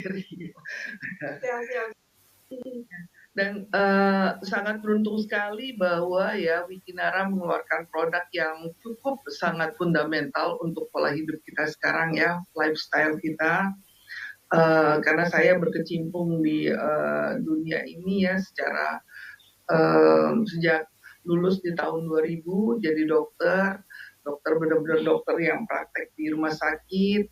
Siap, siap. Dan sangat beruntung sekali bahwa ya Wikinara mengeluarkan produk yang cukup sangat fundamental untuk pola hidup kita sekarang ya, lifestyle kita. Karena saya berkecimpung di dunia ini ya secara sejak lulus di tahun 2000 jadi dokter benar-benar dokter yang praktek di rumah sakit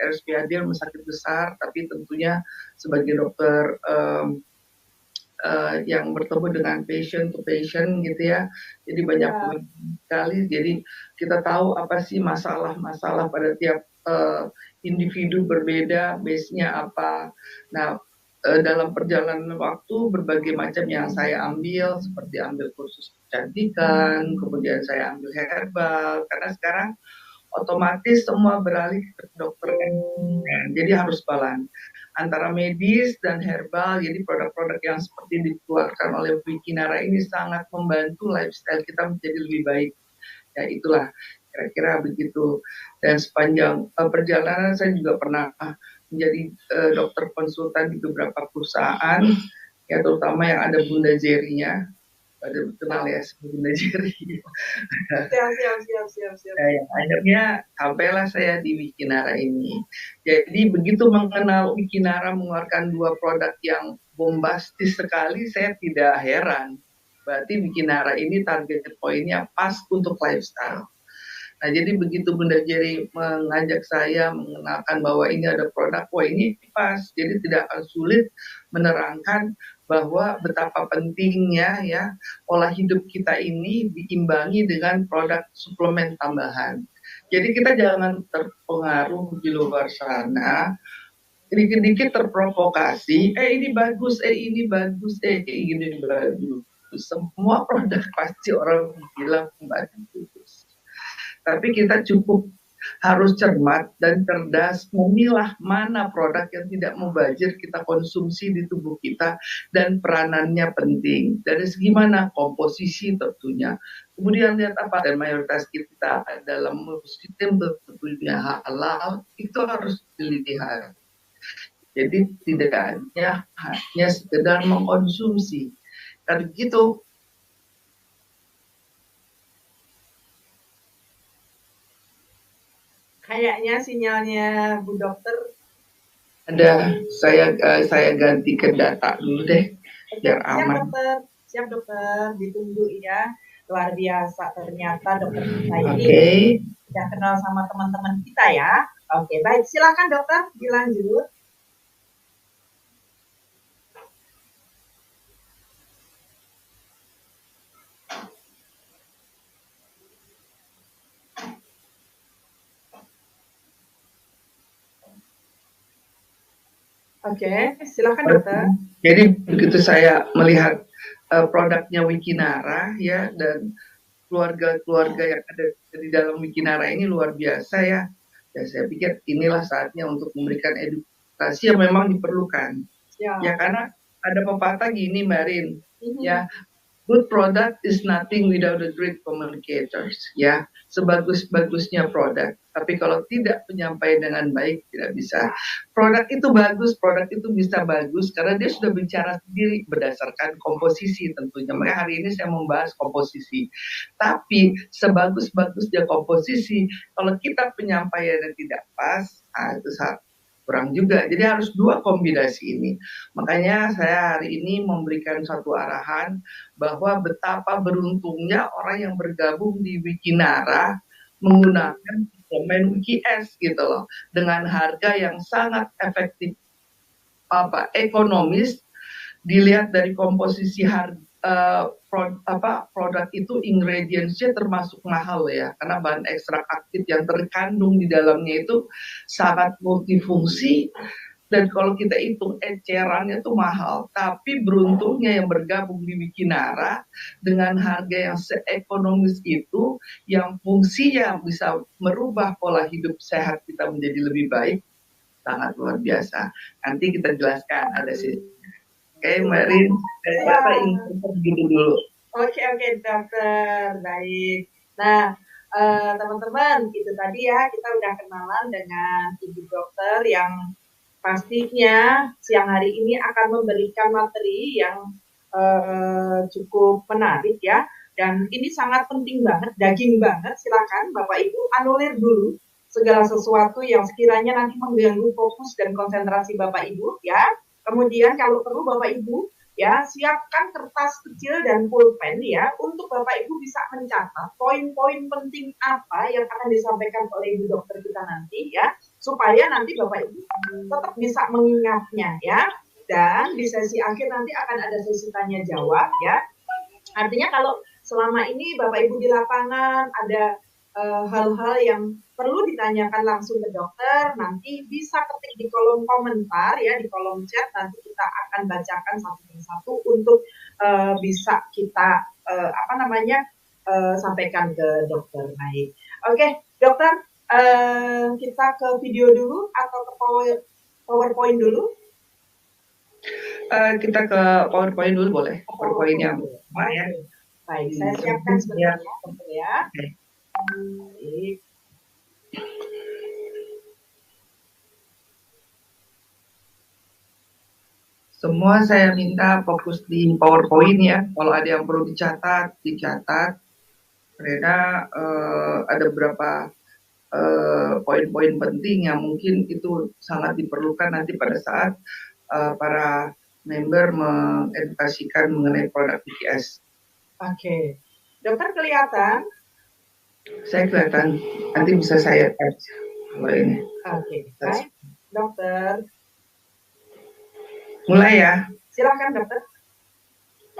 RSPAD, rumah sakit besar, tapi tentunya sebagai dokter yang bertemu dengan patient to patient gitu ya. Jadi banyak sekali. Jadi kita tahu apa sih masalah-masalah pada tiap individu berbeda, base-nya apa. Nah, dalam perjalanan waktu berbagai macam yang saya ambil, seperti ambil kursus kecantikan, kemudian saya ambil herbal, karena sekarang otomatis semua beralih ke dokter kan. Jadi harus balance antara medis dan herbal. Jadi produk-produk yang seperti dikeluarkan oleh Wikinara ini sangat membantu lifestyle kita menjadi lebih baik. Ya itulah kira-kira begitu. Dan sepanjang perjalanan saya juga pernah menjadi dokter konsultan di beberapa perusahaan, ya terutama yang ada Bunda Zerinya. Ada kenal ya Bunda Zeri. Siap. Nah, akhirnya sampailah saya di Wikinara ini. Jadi begitu mengenal Wikinara mengeluarkan dua produk yang bombastis sekali, saya tidak heran. Berarti Wikinara ini target poinnya pas untuk lifestyle. Nah, jadi begitu Bunda Jerry mengajak saya mengenalkan bahwa ini ada produk, wah ini pas. Jadi tidak akan sulit menerangkan bahwa betapa pentingnya ya pola hidup kita ini diimbangi dengan produk suplemen tambahan. Jadi kita jangan terpengaruh di luar sana, dikit-dikit terprovokasi, ini bagus, ini bagus, ini bagus. Semua produk pasti orang bilang bagus. Tapi kita cukup harus cermat dan cerdas memilah mana produk yang tidak mubazir kita konsumsi di tubuh kita dan peranannya penting. Dari segi mana? Komposisi tentunya. Kemudian lihat apa, dan mayoritas kita dalam sistem tentunya halal, itu harus dilihat. Jadi tidak hanya sekedar mengkonsumsi. Kan gitu. Kayaknya sinyalnya Bu Dokter ada, saya ganti ke data dulu deh biar aman. Siap dokter, ditunggu ya. Luar biasa ternyata dokter kita ini sudah kenal sama teman-teman kita ya. Oke, baik, silakan dokter dilanjut. Oke, silakan dokter. Jadi begitu saya melihat produknya Wikinara ya, dan keluarga-keluarga yang ada di dalam Wikinara ini luar biasa ya. Ya saya pikir inilah saatnya untuk memberikan edukasi yang memang diperlukan. Ya karena ada pepatah gini Mbak Rin, ya good product is nothing without the great communicators. Ya, sebagus-bagusnya produk, tapi kalau tidak penyampaian dengan baik tidak bisa. Produk itu bagus, produk itu bisa bagus karena dia sudah bicara sendiri berdasarkan komposisi tentunya. Makanya hari ini saya membahas komposisi. Tapi sebagus-bagusnya komposisi, kalau kita penyampaiannya tidak pas, itu kurang juga. Jadi harus dua kombinasi ini. Makanya saya hari ini memberikan satu arahan bahwa betapa beruntungnya orang yang bergabung di Wikinara menggunakan suplemen WikiS gitu loh, dengan harga yang sangat efektif, ekonomis, dilihat dari komposisi harga produk itu ingredientsnya termasuk mahal ya, karena bahan ekstrak aktif yang terkandung di dalamnya itu sangat multifungsi. Dan kalau kita hitung ecerannya itu mahal, tapi beruntungnya yang bergabung di Wikinara dengan harga yang seekonomis itu, yang fungsinya bisa merubah pola hidup sehat kita menjadi lebih baik, sangat luar biasa. Nanti kita jelaskan ada sih. Oke, Marin, saya ingin begitu dulu. Oke, dokter, baik. Nah, teman-teman, itu tadi ya kita udah kenalan dengan ibu dokter yang pastinya siang hari ini akan memberikan materi yang cukup menarik ya. Dan ini sangat penting banget, daging banget. Silakan Bapak Ibu anulir dulu segala sesuatu yang sekiranya nanti mengganggu fokus dan konsentrasi Bapak Ibu ya. Kemudian kalau perlu Bapak Ibu ya siapkan kertas kecil dan pulpen ya untuk Bapak Ibu bisa mencatat poin-poin penting apa yang akan disampaikan oleh Ibu dokter kita nanti ya, supaya nanti Bapak Ibu tetap bisa mengingatnya ya. Dan di sesi akhir nanti akan ada sesi tanya jawab ya. Artinya kalau selama ini Bapak Ibu di lapangan ada hal-hal yang perlu ditanyakan langsung ke dokter, nanti bisa ketik di kolom komentar ya, di kolom chat, nanti kita akan bacakan satu persatu untuk bisa kita sampaikan ke dokter. Baik, oke dokter, kita ke video dulu atau ke PowerPoint dulu? Kita ke PowerPoint dulu boleh, PowerPoint yang ya. Baik, saya siapkan sebentar ya. Baik. Semua saya minta fokus di PowerPoint ya. Kalau ada yang perlu dicatat. Karena ada beberapa poin-poin penting yang mungkin itu sangat diperlukan nanti pada saat para member mengedukasikan mengenai produk WKS. Oke. Dokter kelihatan? Saya kelihatan. Nanti bisa saya touch kalau ini. Oke. Baik, dokter. Mulai ya. Silakan dokter.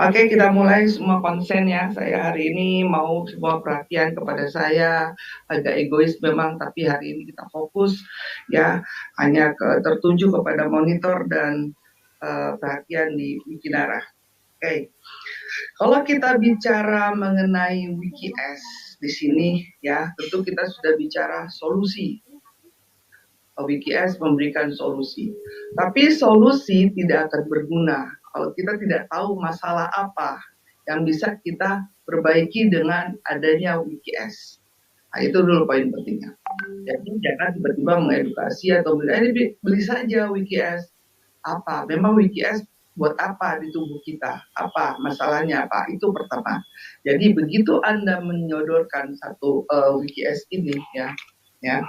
Oke, kita mulai semua konsen ya. Saya hari ini mau semua perhatian kepada saya, agak egois memang, tapi hari ini kita fokus ya hanya tertuju kepada monitor dan perhatian di Wikinara. Oke, kalau kita bicara mengenai WKS di sini ya, tentu kita sudah bicara solusi. WKS memberikan solusi, tapi solusi tidak akan berguna kalau kita tidak tahu masalah apa yang bisa kita perbaiki dengan adanya WKS. Nah, itu dulu poin pentingnya. Jadi jangan tiba-tiba mengedukasi atau beli saja WKS. Apa? Memang WKS buat apa di tubuh kita? Apa masalahnya apa? Itu pertama. Jadi begitu Anda menyodorkan satu WKS ini ya,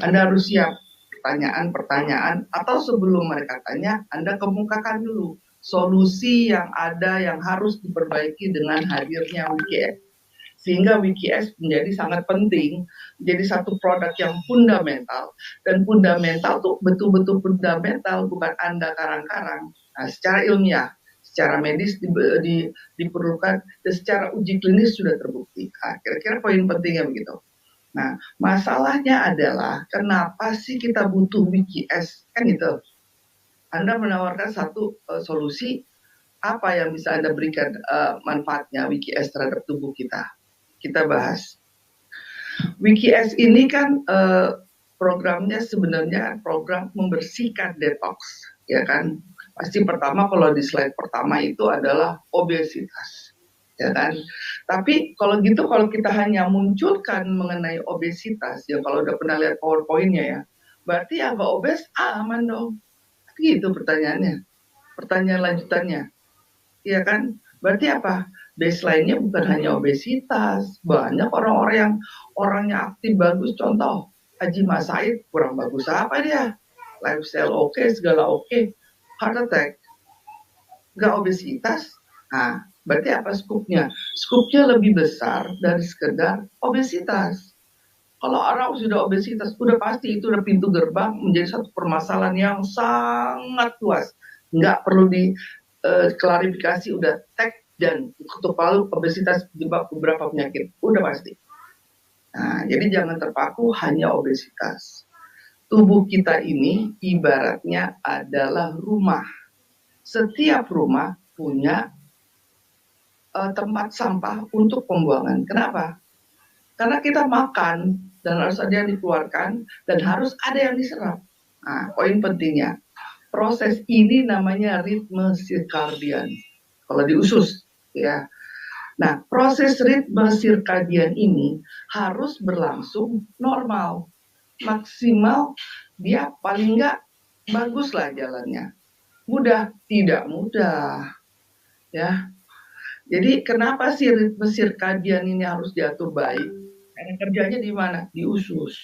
Anda harus siap pertanyaan-pertanyaan, atau sebelum mereka tanya, Anda kemukakan dulu solusi yang ada yang harus diperbaiki dengan hadirnya WKS. Sehingga WKS menjadi sangat penting, menjadi satu produk yang fundamental, dan fundamental tuh betul-betul fundamental, bukan Anda karang-karang. Nah, secara ilmiah, secara medis diperlukan, dan secara uji klinis sudah terbukti. Nah, kira-kira poin pentingnya begitu. Nah, masalahnya adalah kenapa sih kita butuh WKS? Kan gitu. Anda menawarkan satu solusi, apa yang bisa Anda berikan manfaatnya WKS terhadap tubuh kita? Kita bahas. WKS ini kan programnya sebenarnya program membersihkan detox, ya kan? Pasti pertama kalau di slide pertama itu adalah obesitas. Ya kan? Tapi kalau gitu, kalau kita hanya munculkan mengenai obesitas, ya kalau udah pernah lihat PowerPoint-nya ya, berarti yang nggak obes aman dong. Gitu pertanyaannya. Pertanyaan lanjutannya. Iya kan? Berarti apa? Baseline-nya bukan hanya obesitas. Banyak orang-orang yang orangnya aktif bagus. Contoh, Haji Mas Said kurang bagus apa dia? Lifestyle oke, segala oke. Heart attack. Nggak obesitas. Nah, berarti apa skupnya? Skupnya lebih besar dari sekedar obesitas. Kalau orang sudah obesitas, udah pasti itu udah pintu gerbang menjadi satu permasalahan yang sangat luas. Nggak perlu diklarifikasi, udah tag dan ketuk palu obesitas penyebab beberapa penyakit. Udah pasti. Nah, jadi jangan terpaku hanya obesitas. Tubuh kita ini ibaratnya adalah rumah. Setiap rumah punya tempat sampah untuk pembuangan. Kenapa? Karena kita makan dan harus ada yang dikeluarkan dan harus ada yang diserap. Nah, poin pentingnya, proses ini namanya ritme sirkadian. Kalau di usus, ya. Nah, proses ritme sirkadian ini harus berlangsung normal, maksimal dia paling nggak bagus lah jalannya. Mudah? Tidak mudah, ya. Jadi kenapa sih ritme sirkadian ini harus diatur baik? Karena kerjanya di mana? Di usus.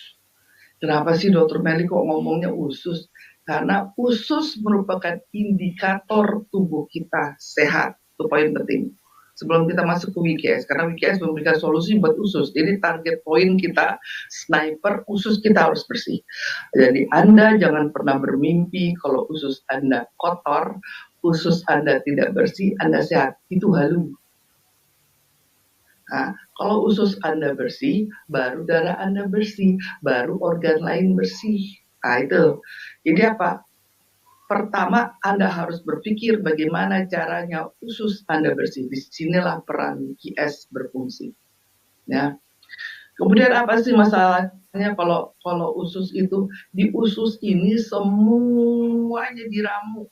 Kenapa sih Dokter Meli kok ngomongnya usus? Karena usus merupakan indikator tubuh kita sehat. Itu poin penting. Sebelum kita masuk ke WKS, karena WKS memberikan solusi buat usus. Jadi target poin kita, sniper, usus kita harus bersih. Jadi Anda jangan pernah bermimpi kalau usus Anda kotor, usus Anda tidak bersih, Anda sehat. Itu halu. Nah, kalau usus Anda bersih, baru darah Anda bersih, baru organ lain bersih. Nah, itu. Jadi apa? Pertama, Anda harus berpikir bagaimana caranya usus Anda bersih. Disinilah peran QS berfungsi. Ya. Kemudian apa sih masalahnya kalau usus itu? Di usus ini semuanya diramu.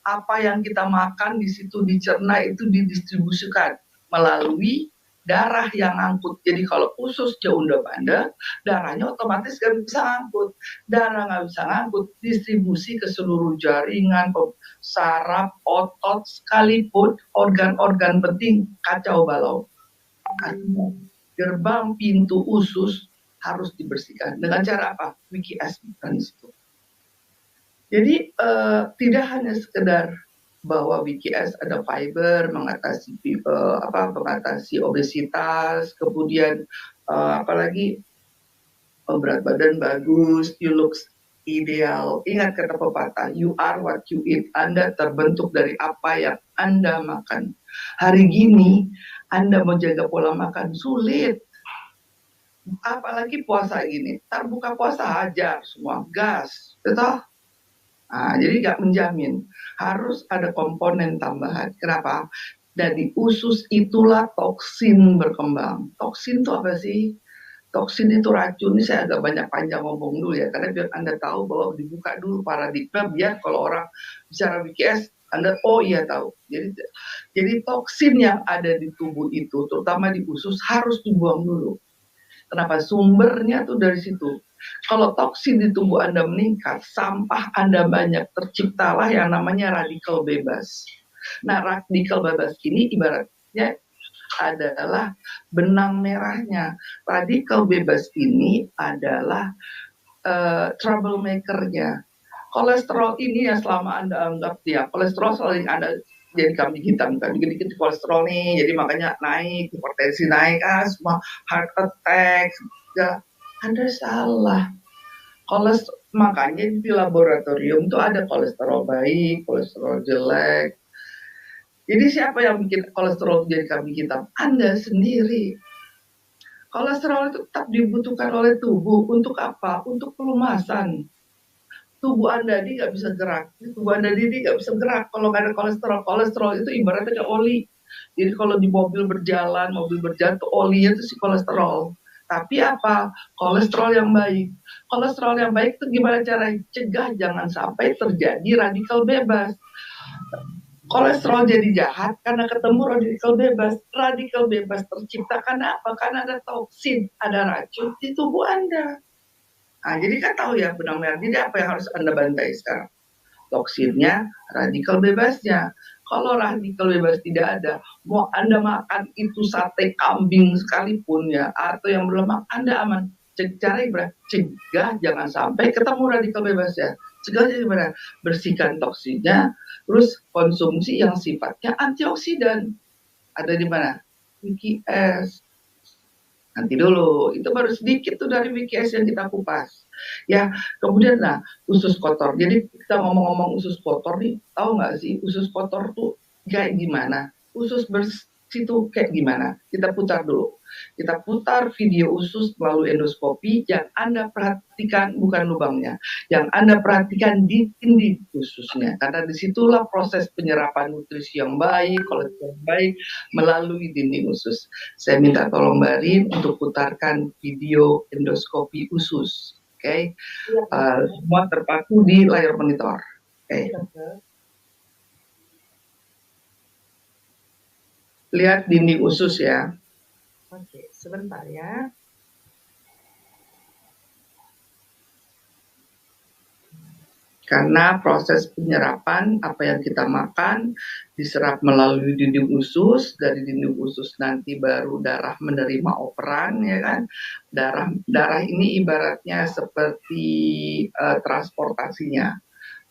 Apa yang kita makan di situ dicerna itu didistribusikan melalui darah yang ngangkut. Jadi kalau usus jauh udah bandel, darahnya otomatis gak bisa ngangkut. Darah gak bisa ngangkut, distribusi ke seluruh jaringan, saraf, otot, sekalipun organ-organ penting kacau balau. Artinya gerbang pintu usus harus dibersihkan. Dengan cara apa? WKS bukan itu. Jadi tidak hanya sekedar bahwa WKS ada fiber mengatasi mengatasi obesitas, kemudian apalagi berat badan bagus, you look ideal. Ingat kata pepatah, you are what you eat. Anda terbentuk dari apa yang Anda makan. Hari gini Anda mau jaga pola makan sulit. Apalagi puasa gini, buka puasa hajar semua gas, betul? Nah, jadi nggak menjamin, harus ada komponen tambahan. Kenapa? Dari usus itulah toksin berkembang. Toksin itu apa sih? Toksin itu racun. Ini saya agak banyak panjang ngomong dulu ya, karena biar Anda tahu bahwa dibuka dulu paradigma, biar kalau orang bicara BKS, Anda oh iya tahu. Jadi toksin yang ada di tubuh itu, terutama di usus, harus dibuang dulu. Kenapa? Sumbernya tuh dari situ. Kalau toksin di tubuh Anda meningkat, sampah Anda banyak, terciptalah yang namanya radikal bebas. Nah, radikal bebas ini ibaratnya adalah benang merahnya. Radikal bebas ini adalah troublemaker-nya. Kolesterol ini yang selama Anda anggap ya, kolesterol selalu Anda jadi kambing hitam kan, dikit-dikit kolesterol nih, jadi makanya naik, hipertensi naik, semua heart attack, ya, Anda salah. Makanya di laboratorium tuh ada kolesterol baik, kolesterol jelek. Jadi siapa yang bikin kolesterol jadi kambing hitam? Anda sendiri. Kolesterol itu tetap dibutuhkan oleh tubuh untuk apa? Untuk pelumasan. Tubuh Anda ini nggak bisa gerak. Tubuh Anda ini nggak bisa gerak kalau nggak ada kolesterol. Kolesterol itu ibaratnya kayak oli. Jadi kalau di mobil berjalan tuh olinya itu si kolesterol. Tapi apa? Kolesterol yang baik. Kolesterol yang baik itu gimana caranya? Cegah jangan sampai terjadi radikal bebas. Kolesterol jadi jahat karena ketemu radikal bebas. Radikal bebas tercipta karena apa? Karena ada toksin, ada racun di tubuh Anda. Nah, jadi kan tahu ya benang merah. Jadi apa yang harus Anda bantai sekarang? Toksinnya, radikal bebasnya. Kalau radikal bebas tidak ada, mau Anda makan itu sate kambing sekalipun ya, atau yang berlemak, Anda aman. Cara cegah jangan sampai ketemu radikal bebas ya. Cegah gimana? Bersihkan toksinnya, terus konsumsi yang sifatnya antioksidan. Ada di mana? WKS. Nanti dulu, itu baru sedikit tuh dari WKS yang kita kupas. Ya, kemudian usus kotor. Jadi kita ngomong-ngomong usus kotor nih, tahu nggak sih usus kotor tuh kayak gimana? Usus bersih itu kayak gimana? Kita putar dulu. Kita putar video usus melalui endoskopi. Yang Anda perhatikan bukan lubangnya, yang Anda perhatikan dinding ususnya. Karena disitulah proses penyerapan nutrisi yang baik, kolesterol baik melalui dinding usus. Saya minta tolong Mbak Rin untuk putarkan video endoskopi usus. Oke, semua terpaku di layar monitor. Oke. Lihat dinding usus ya. Oke, sebentar ya. Karena proses penyerapan apa yang kita makan diserap melalui dinding usus, dari dinding usus nanti baru darah menerima operan, ya kan. Darah ini ibaratnya seperti transportasinya,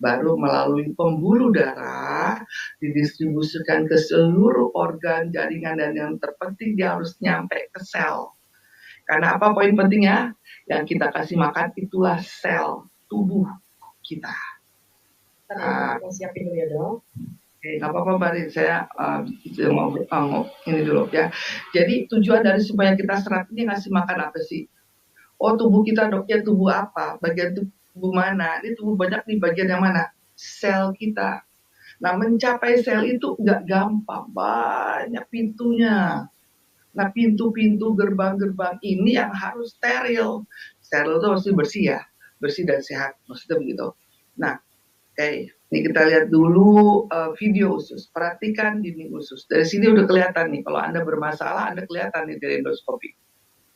baru melalui pembuluh darah didistribusikan ke seluruh organ, jaringan, dan yang terpenting dia harus nyampe ke sel. Karena apa poin pentingnya? Yang kita kasih makan itulah sel tubuh kita. Aku siapin dulu ya dong. Oke, nggak apa-apa Mbak Rin, saya mau ini dulu ya. Jadi tujuan dari supaya kita serat ini ngasih makan apa sih? Oh, tubuh kita dok, ya tubuh apa? Bagian tubuh mana? Ini tubuh banyak di bagian yang mana? Sel kita. Nah, mencapai sel itu nggak gampang, banyak pintunya. Nah, pintu-pintu gerbang-gerbang ini yang harus steril. Steril itu harus bersih ya, bersih dan sehat, maksudnya begitu. Nah, oke, ini kita lihat dulu video usus. Perhatikan dinding usus. Dari sini udah kelihatan nih, kalau Anda bermasalah, Anda kelihatan nih dari endoskopi.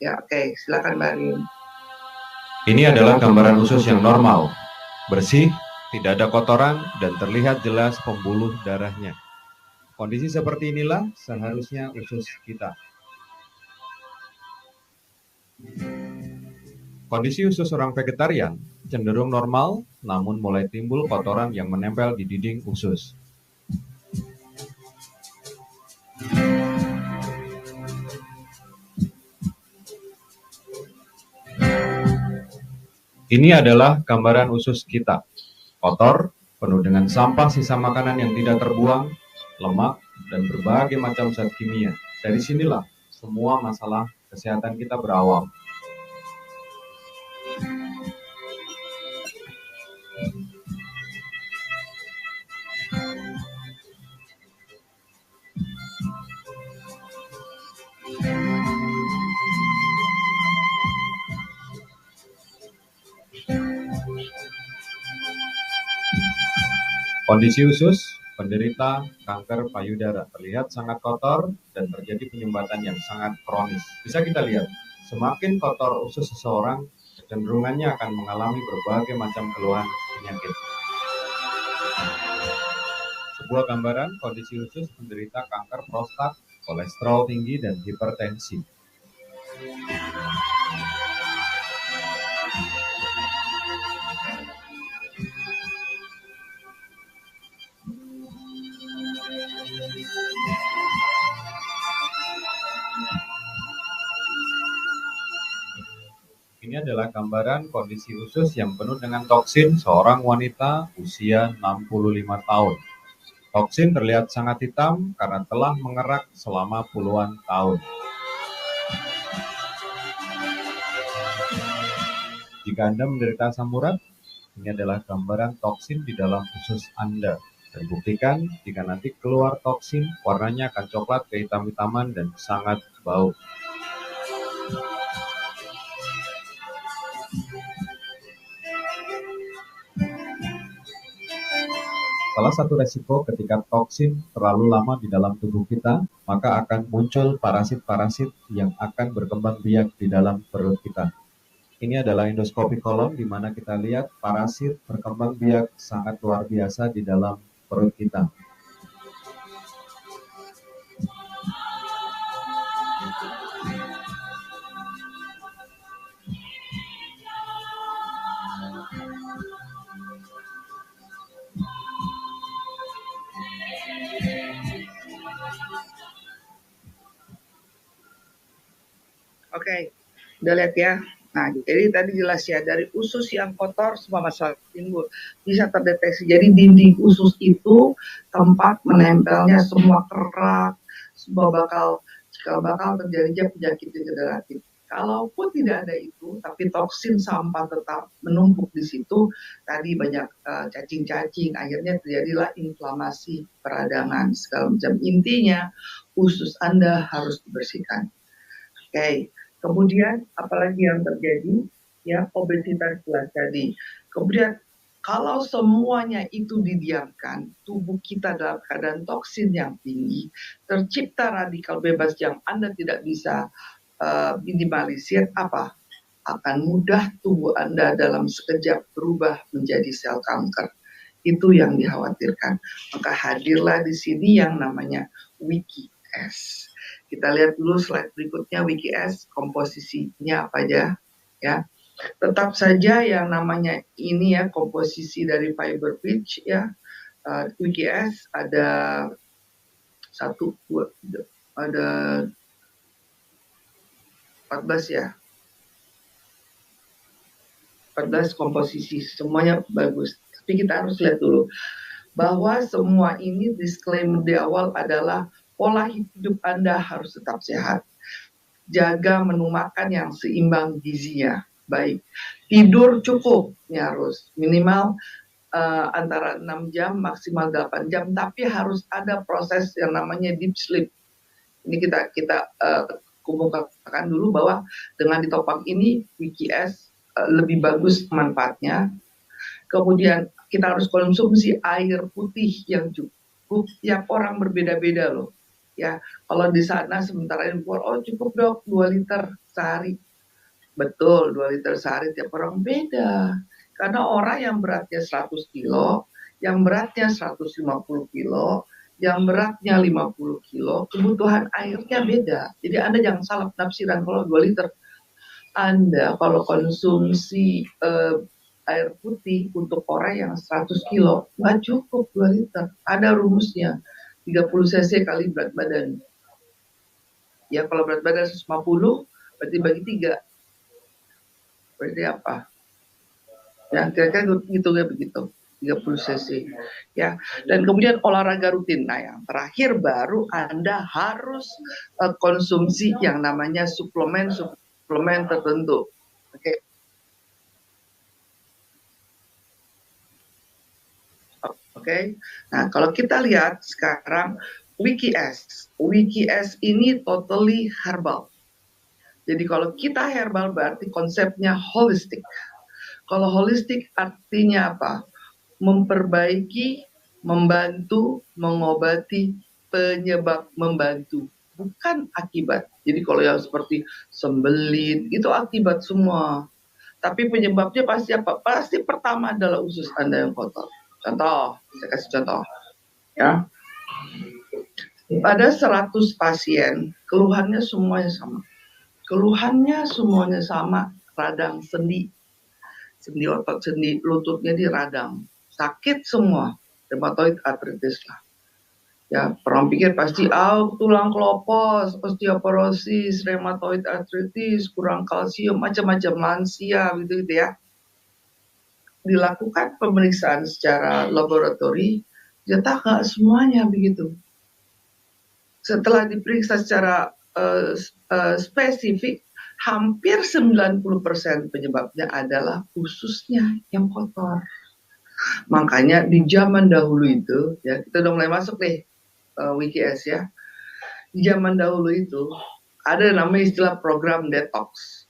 Ya, oke, silakan Mbak Rin. Ini adalah gambaran usus yang normal, bersih, tidak ada kotoran, dan terlihat jelas pembuluh darahnya. Kondisi seperti inilah seharusnya usus kita. Kondisi usus orang vegetarian cenderung normal, namun mulai timbul kotoran yang menempel di dinding usus. Ini adalah gambaran usus kita. Kotor, penuh dengan sampah sisa makanan yang tidak terbuang, lemak, dan berbagai macam zat kimia. Dari sinilah semua masalah kesehatan kita berawal. Kondisi usus penderita kanker payudara terlihat sangat kotor dan terjadi penyumbatan yang sangat kronis. Bisa kita lihat, semakin kotor usus seseorang, kecenderungannya akan mengalami berbagai macam keluhan penyakit. Sebuah gambaran kondisi usus penderita kanker prostat, kolesterol tinggi, dan hipertensi. Ini adalah gambaran kondisi usus yang penuh dengan toksin seorang wanita usia 65 tahun. Toksin terlihat sangat hitam karena telah mengerak selama puluhan tahun. Jika Anda menderita asam urat, ini adalah gambaran toksin di dalam usus Anda. Dan buktikan jika nanti keluar toksin, warnanya akan coklat kehitam-hitaman dan sangat bau. Salah satu resiko ketika toksin terlalu lama di dalam tubuh kita, maka akan muncul parasit-parasit yang akan berkembang biak di dalam perut kita. Ini adalah endoskopi kolon di mana kita lihat parasit berkembang biak sangat luar biasa di dalam perut kita. Oke, udah lihat ya. Nah, jadi tadi jelas ya, dari usus yang kotor semua masalah timbul bisa terdeteksi. Jadi dinding usus itu tempat menempelnya semua kerak, semua bakal terjadi penyakit degeneratif. Kalaupun tidak ada itu, tapi toksin sampah tetap menumpuk di situ, tadi banyak cacing-cacing, akhirnya terjadilah inflamasi peradangan segala macam. Intinya usus Anda harus dibersihkan. Oke. Kemudian apalagi yang terjadi? Ya, obesitas jelas tadi. Kemudian kalau semuanya itu didiamkan, tubuh kita dalam keadaan toksin yang tinggi, tercipta radikal bebas yang Anda tidak bisa minimalisir apa? akan mudah tubuh Anda dalam sekejap berubah menjadi sel kanker. Itu yang dikhawatirkan. Maka hadirlah di sini yang namanya WikiS. Kita lihat dulu slide berikutnya WikiS, komposisinya apa aja ya. Tetap saja yang namanya ini ya, komposisi dari fiber pitch ya. WikiS ada 1, 2, ada 14 ya. 14 komposisi, semuanya bagus. Tapi kita harus lihat dulu bahwa semua ini disclaimer di awal adalah pola hidup Anda harus tetap sehat. Jaga menu makan yang seimbang gizinya. Baik, tidur cukup ya, harus minimal antara 6 jam maksimal 8 jam, tapi harus ada proses yang namanya deep sleep. Ini kita kumpulkan dulu bahwa dengan ditopang ini WikiS lebih bagus manfaatnya. Kemudian kita harus konsumsi air putih yang cukup. Tiap orang berbeda-beda loh. Ya, kalau di sana sementara info, oh cukup dok 2 liter sehari. Betul, 2 liter sehari, tiap orang beda. Karena orang yang beratnya 100 kilo, yang beratnya 150 kilo, yang beratnya 50 kilo, kebutuhan airnya beda. Jadi Anda jangan salah penafsiran kalau 2 liter. Anda kalau konsumsi air putih untuk orang yang 100 kilo, nggak cukup 2 liter. Ada rumusnya, 30 cc kali berat badan. Ya kalau berat badan 150, berarti bagi 3. Berarti apa? Ya kira-kira hitungnya begitu, 30 cc. Ya, dan kemudian olahraga rutin. Nah yang terakhir baru Anda harus konsumsi yang namanya suplemen tertentu. Oke. Oke. Nah, kalau kita lihat sekarang WikiS ini totally herbal. Jadi kalau kita herbal berarti konsepnya holistik. Kalau holistik artinya apa? Memperbaiki, membantu, mengobati, penyebab membantu, bukan akibat. Jadi kalau yang seperti sembelit itu akibat semua. Tapi penyebabnya pasti apa? Pasti pertama adalah usus Anda yang kotor. Contoh, saya kasih contoh. Ya. Pada 100 pasien, keluhannya semuanya sama. Radang sendi otot, sendi lututnya di radang. Sakit semua, rheumatoid arthritis lah. Ya, orang pikir pasti tulang kelopos, osteoporosis, rheumatoid arthritis, kurang kalsium, macam-macam lansia gitu ya. Dilakukan pemeriksaan secara laboratori, ternyata nggak semuanya begitu. Setelah diperiksa secara spesifik, hampir 90% penyebabnya adalah ususnya yang kotor. Makanya di zaman dahulu itu, ya kita udah mulai masuk nih WikiS ya. Di zaman dahulu itu ada namanya istilah program detox.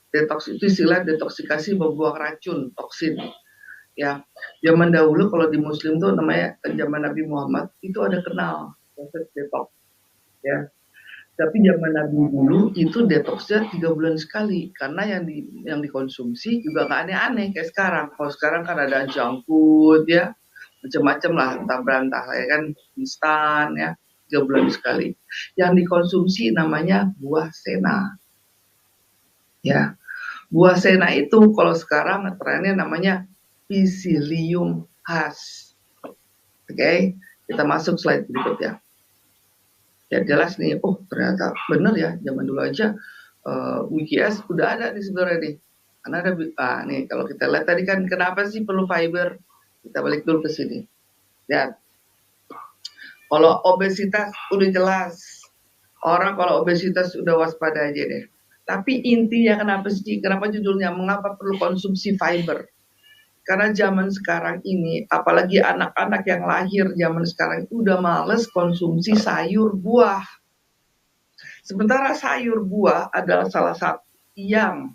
Detox itu istilah detoksikasi membuang racun, toksin. Ya, zaman dahulu kalau di Muslim tuh namanya zaman Nabi Muhammad itu ada kenal konsep detox. Ya, tapi zaman Nabi dulu itu detoxnya 3 bulan sekali karena yang dikonsumsi juga nggak aneh-aneh kayak sekarang. Kalau sekarang kan ada junk food ya, macam-macam lah, entah berantah ya kan, instan ya, 3 bulan sekali. Yang dikonsumsi namanya buah sena. Ya, buah sena itu kalau sekarang trennya namanya Psyllium khas. Oke, kita masuk slide berikutnya. Ya jelas nih, oh ternyata benar ya, zaman dulu aja WikiS udah ada nih sebenarnya nih. Karena ada, nih kalau kita lihat tadi kan kenapa sih perlu fiber? Kita balik dulu ke sini. Lihat, kalau obesitas udah jelas, orang kalau obesitas udah waspada aja deh. Tapi intinya kenapa judulnya, mengapa perlu konsumsi fiber? Karena zaman sekarang ini, apalagi anak-anak yang lahir zaman sekarang itu udah males konsumsi sayur buah. Sementara sayur buah adalah salah satu yang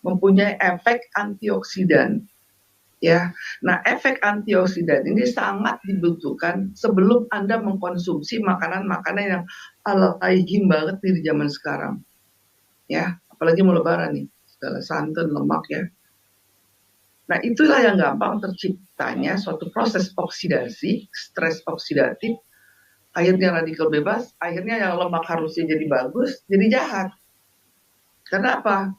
mempunyai efek antioksidan. Ya, nah efek antioksidan ini sangat dibutuhkan sebelum Anda mengkonsumsi makanan-makanan yang alaihi banget nih di zaman sekarang. Ya, apalagi mau lebaran nih. segala santan, lemak ya. Nah, itulah yang gampang terciptanya suatu proses oksidasi, stres oksidatif, akhirnya radikal bebas, akhirnya yang lemak harusnya jadi bagus, jadi jahat. Kenapa?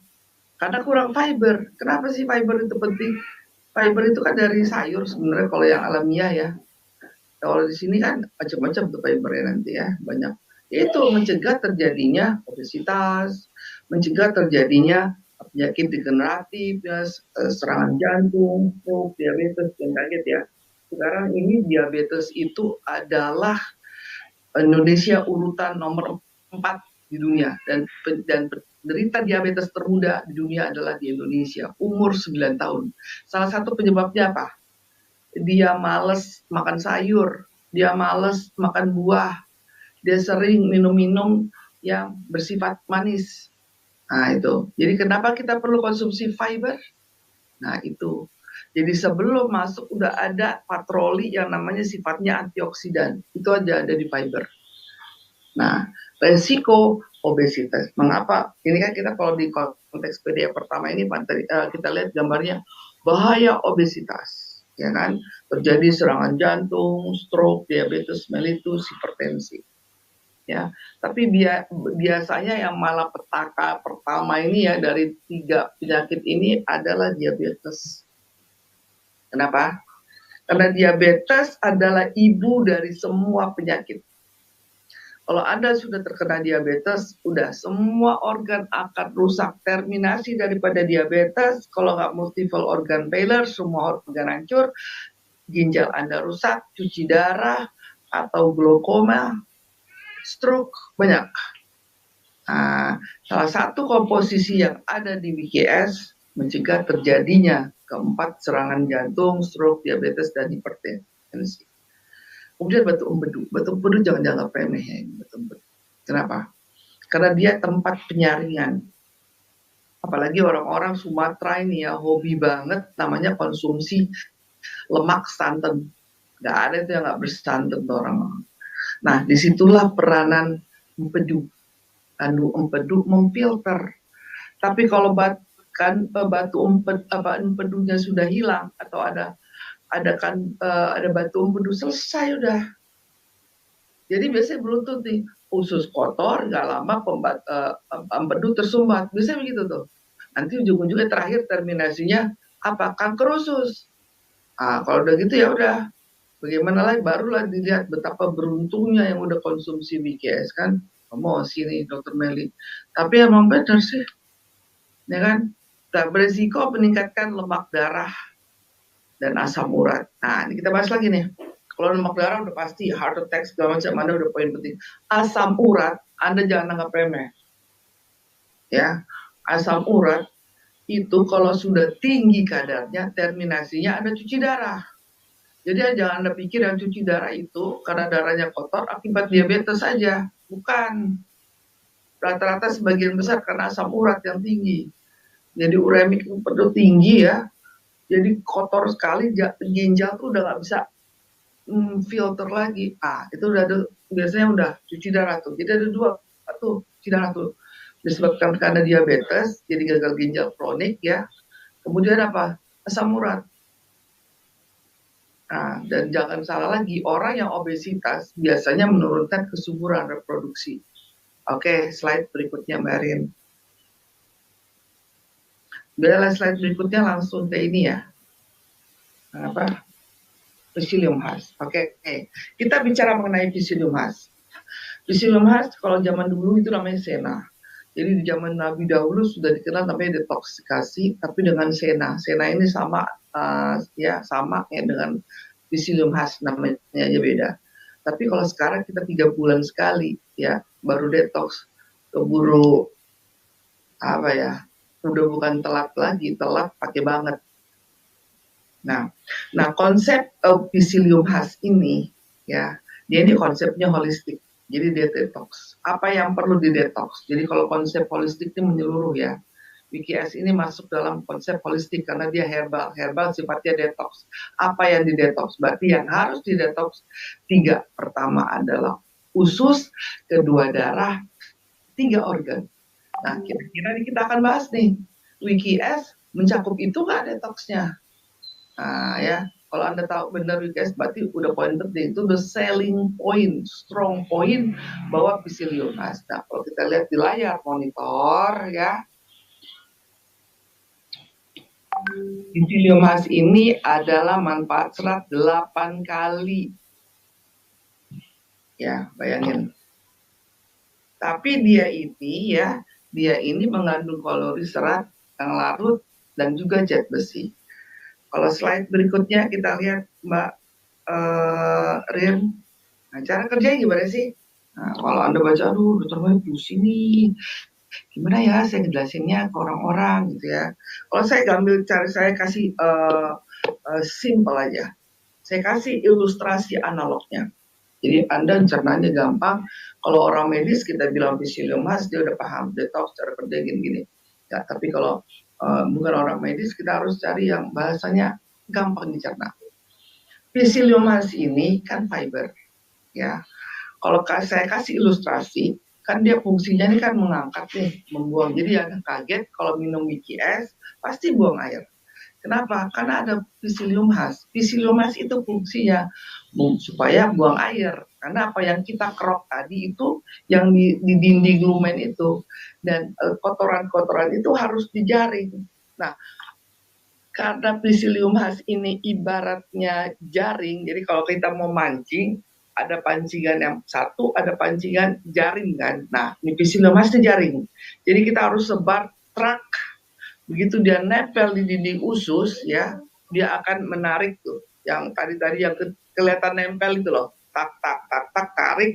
Karena kurang fiber. Kenapa sih fiber itu penting? Fiber itu kan dari sayur sebenarnya kalau yang alamiah ya. Kalau di sini kan macam-macam tuh fibernya nanti ya, banyak. Yaitu mencegah terjadinya obesitas, mencegah terjadinya penyakit degeneratif, ya, serangan jantung, stroke, diabetes, dan kaget ya. Sekarang ini diabetes itu adalah Indonesia urutan nomor 4 di dunia, dan penderita diabetes termuda di dunia adalah di Indonesia, umur 9 tahun. Salah satu penyebabnya apa? Dia males makan sayur, dia males makan buah, dia sering minum-minum yang bersifat manis. Nah itu, jadi kenapa kita perlu konsumsi fiber? Nah itu, jadi sebelum masuk udah ada patroli yang namanya sifatnya antioksidan, itu aja ada di fiber. Nah, resiko obesitas, mengapa? Ini kan kita kalau di konteks PDF pertama ini kita lihat gambarnya bahaya obesitas, ya kan? Terjadi serangan jantung, stroke, diabetes mellitus, hipertensi. Ya, tapi biasanya yang malah petaka pertama ini ya dari 3 penyakit ini adalah diabetes. Kenapa? Karena diabetes adalah ibu dari semua penyakit. Kalau Anda sudah terkena diabetes, udah semua organ akan rusak. Terminasi daripada diabetes, kalau nggak multiple organ failure, semua organ hancur, ginjal Anda rusak, cuci darah, atau glaukoma, stroke, banyak. Nah, salah satu komposisi yang ada di WKS mencegah terjadinya keempat serangan jantung, stroke, diabetes, dan hipertensi. Kemudian batu empedu jangan dianggap remeh ya, batu empedu. Kenapa? Karena dia tempat penyaringan. Apalagi orang-orang Sumatera ini ya hobi banget namanya konsumsi lemak santan. Gak ada itu yang gak bersantan tuh orang. Nah, disitulah peranan empedu. Empedu memfilter. Tapi kalau empedunya sudah hilang atau ada batu empedu, selesai udah. Jadi biasanya beruntun nih, usus kotor, nggak lama empedu tersumbat. Biasanya begitu tuh. Nanti ujung-ujungnya terakhir terminasinya apa? Kanker usus. Nah, kalau udah gitu ya udah. Bagaimana lagi? Barulah dilihat betapa beruntungnya yang udah konsumsi WKS kan. Promosi nih Dr. Meli. Tapi emang benar sih. Ya kan? Tak beresiko meningkatkan lemak darah dan asam urat. Nah, ini kita bahas lagi nih. Kalau lemak darah udah pasti heart attack segala macam, Anda udah poin penting. Asam urat, Anda jangan anggap remeh. Ya, asam urat itu kalau sudah tinggi kadarnya, terminasinya Anda cuci darah. Jadi jangan Anda pikir yang cuci darah itu karena darahnya kotor akibat diabetes saja. Bukan. Rata-rata sebagian besar karena asam urat yang tinggi. Jadi uremik empedu tinggi ya. Jadi kotor sekali, ginjal tuh udah nggak bisa filter lagi. Ah, itu udah ada, biasanya udah cuci darah tuh. Jadi ada 2 tuh cuci darah tuh. Disebabkan karena diabetes, jadi gagal ginjal kronik ya. Kemudian apa? Asam urat. Nah, dan jangan salah lagi, orang yang obesitas biasanya menurunkan kesuburan reproduksi. Oke, slide berikutnya Mbak Erin. Udah slide berikutnya langsung ke ini ya. Apa? Psyllium Husk. Oke. Kita bicara mengenai Psyllium Husk. Psyllium Husk kalau zaman dulu itu namanya Sena. Jadi di zaman Nabi dahulu sudah dikenal namanya detoksikasi, tapi dengan Sena. Sena ini sama sama ya dengan Psyllium Husk, namanya aja beda. Tapi kalau sekarang kita 3 bulan sekali ya baru detox, keburu apa ya? Udah bukan telat lagi, telat pakai banget. Nah konsep Psyllium Husk ini ya, dia ini konsepnya holistik. Jadi dia detox. Apa yang perlu didetox? Jadi kalau konsep holistik ini menyeluruh ya. WKS ini masuk dalam konsep holistik karena dia herbal. Herbal sifatnya detox. Apa yang didetox? Berarti yang harus didetox 3. Pertama adalah usus, kedua darah, 3 organ. Nah kira-kira kita akan bahas nih. WikiS mencakup itu nggak detoxnya? Nah ya, kalau Anda tahu benar WikiS berarti udah poin penting, itu the selling point, strong point bahwa Psyllium Husk. Nah, kalau kita lihat di layar monitor ya, Psyllium Husk ini adalah manfaat serat 8 kali. Ya, bayangin. Tapi dia ini mengandung kalori serat yang larut dan juga zat besi. Kalau slide berikutnya kita lihat Mbak Rin, nah, cara kerjanya gimana sih? Nah, kalau Anda baca, aduh dokter Bayu pusing nih, gimana ya saya ngejelasinnya ke orang-orang gitu ya. Kalau saya ambil cara saya kasih simple aja, saya kasih ilustrasi analognya. Jadi Anda cernanya gampang. Kalau orang medis kita bilang Psyllium Husk, dia udah paham detox cara kerja gini-gini. Ya, tapi kalau bukan orang medis, kita harus cari yang bahasanya gampang dicerna. Psyllium Husk ini kan fiber, ya. Kalau saya kasih ilustrasi, kan dia fungsinya ini kan mengangkat nih, membuang. Jadi yang kaget kalau minum WikiS pasti buang air. Kenapa? Karena ada Psyllium Husk. Psyllium Husk itu fungsinya supaya buang air. Karena apa yang kita kerok tadi itu yang di dinding lumen itu, dan kotoran-kotoran itu harus dijaring. Nah, karena Psyllium Husk ini ibaratnya jaring, jadi kalau kita mau mancing, ada pancingan yang satu, ada pancingan jaring kan. Nah, ini Psyllium Husk jaring. Jadi kita harus sebar truk. Begitu dia nempel di dinding usus ya, dia akan menarik tuh yang tadi yang kelihatan nempel itu loh, tak tarik,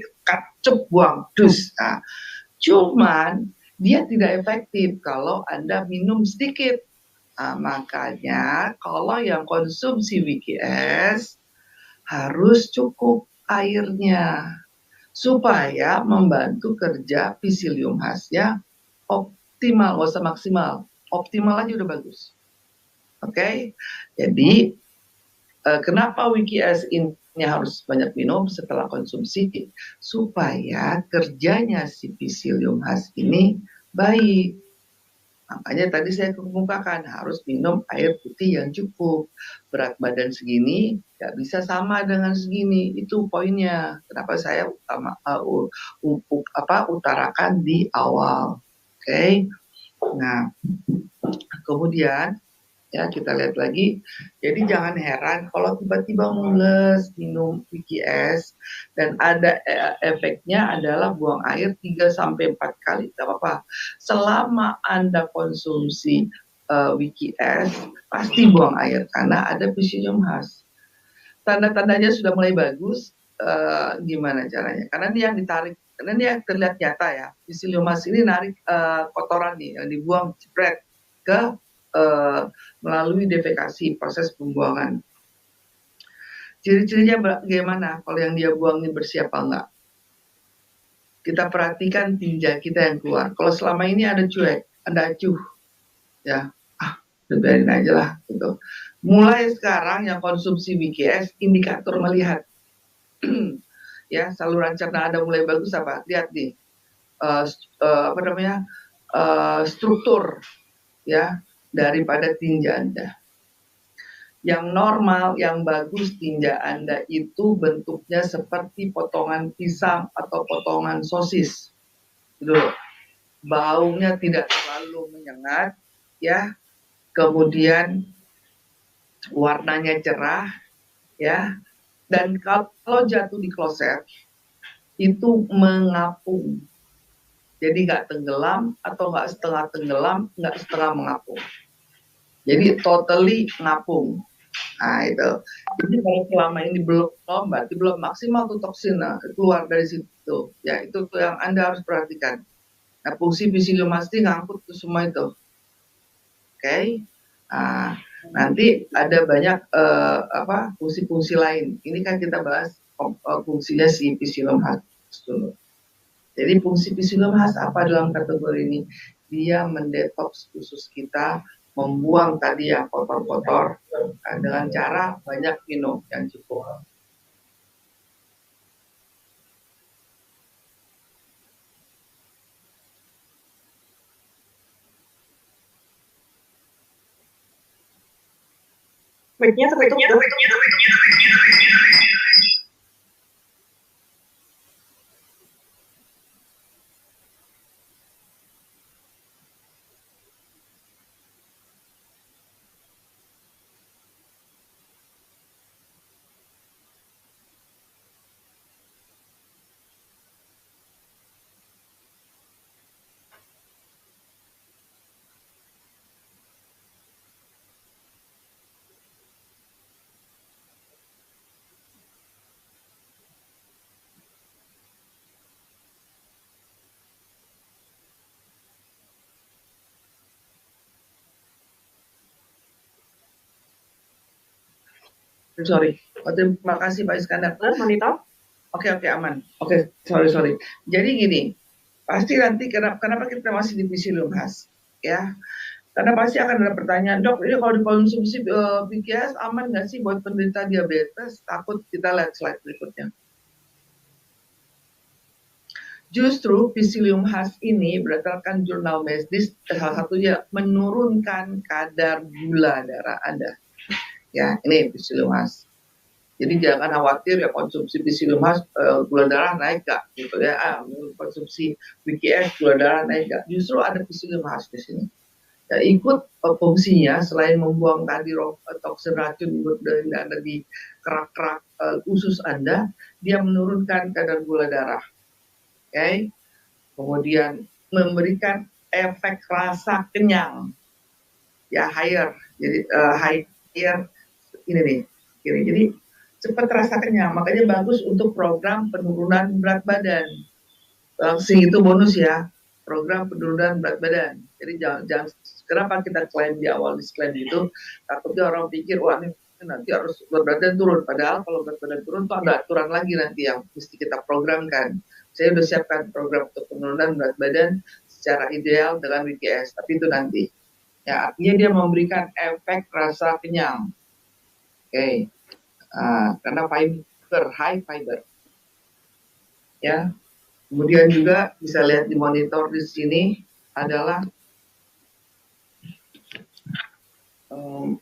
cep, buang dus. Nah, cuman dia tidak efektif kalau Anda minum sedikit. Nah, makanya kalau yang konsumsi WikiS harus cukup airnya supaya membantu kerja Psyllium Husk ya optimal, nggak usah maksimal, optimal aja udah bagus. Oke, jadi kenapa WikiS ini harus banyak minum setelah konsumsi supaya kerjanya si Psyllium Husk ini baik. Makanya tadi saya kemukakan harus minum air putih yang cukup. Berat badan segini nggak bisa sama dengan segini. Itu poinnya. Kenapa saya utarakan di awal. Oke. Nah, kemudian ya kita lihat lagi. Jadi jangan heran kalau tiba-tiba mules minum WikiS dan ada efeknya adalah buang air 3 sampai 4 kali, tidak apa-apa. Selama Anda konsumsi WikiS pasti buang air karena ada Psyllium Husk. Tanda-tandanya sudah mulai bagus, gimana caranya? Karena dia yang ditarik, karena dia terlihat nyata ya. Psyllium Husk ini narik kotoran nih yang dibuang spread ke melalui defekasi, proses pembuangan. Ciri-cirinya bagaimana kalau yang dia buang ini bersih apa enggak? Kita perhatikan tinja kita yang keluar. Kalau selama ini ada cuek, ada acuh, ya, biarin aja lah gitu. Mulai sekarang yang konsumsi WikiS, indikator melihat ya saluran cerna Anda mulai bagus apa? Lihat nih struktur ya daripada tinja Anda. Yang normal, yang bagus tinja Anda itu bentuknya seperti potongan pisang atau potongan sosis. Gitu. Baunya tidak terlalu menyengat ya. Kemudian warnanya cerah ya. Dan kalau jatuh di kloset itu mengapung. Jadi nggak tenggelam atau nggak setengah tenggelam, nggak setengah mengapung. Jadi totally ngapung. Nah itu. Jadi kalau selama ini belum, berarti belum maksimal tuh toksin keluar dari situ. Ya itu tuh yang Anda harus perhatikan. Nah fungsi Psyllium Husk ngangkut tuh semua itu. Oke. Nah, nanti ada banyak fungsi-fungsi lain. Ini kan kita bahas fungsinya si Psyllium Husk dulu. Jadi fungsi Psyllium Husk apa dalam kategori ini? Dia mendetoks usus kita, membuang tadi yang kotor-kotor dengan cara banyak minum yang cukup. Mic-nya tertutup, Dok. Sorry. Oh, terima kasih Pak Iskandar. Monitor. Oke, aman. Oke, sorry. Jadi gini, pasti nanti kenapa kita masih di Lumhas, ya? Karena pasti akan ada pertanyaan, dok, ini kalau dikonsumsi PKS aman nggak sih buat penderita diabetes? Takut. Kita lihat slide berikutnya. Justru Psyllium Husk ini berdasarkan jurnal medis salah satunya menurunkan kadar gula darah Anda. Ya, ini Psyllium Husk. Jadi jangan khawatir ya konsumsi Psyllium Husk gula darah naik gak gitu ya. Konsumsi PKS gula darah naik gak? Justru ada Psyllium Husk di sini. Ya, ikut fungsinya selain membuang tadi toksin racun yang ada di kerak-kerak usus Anda, dia menurunkan kadar gula darah. Okay. Kemudian memberikan efek rasa kenyang, ya higher, jadi higher ini nih, jadi cepat rasa kenyang, makanya bagus untuk program penurunan berat badan. Langsung itu bonus ya, program penurunan berat badan. Jadi jangan kenapa kita klaim di awal disclaim itu, takutnya orang pikir wah ini nanti harus berat badan turun, padahal kalau berat badan turun tuh ada aturan lagi nanti yang mesti kita programkan. Saya sudah siapkan program untuk penurunan berat badan secara ideal dengan WKS, tapi itu nanti. Ya, artinya dia memberikan efek rasa kenyang. Oke. Karena fiber, high fiber. Ya. Kemudian juga bisa lihat di monitor di sini adalah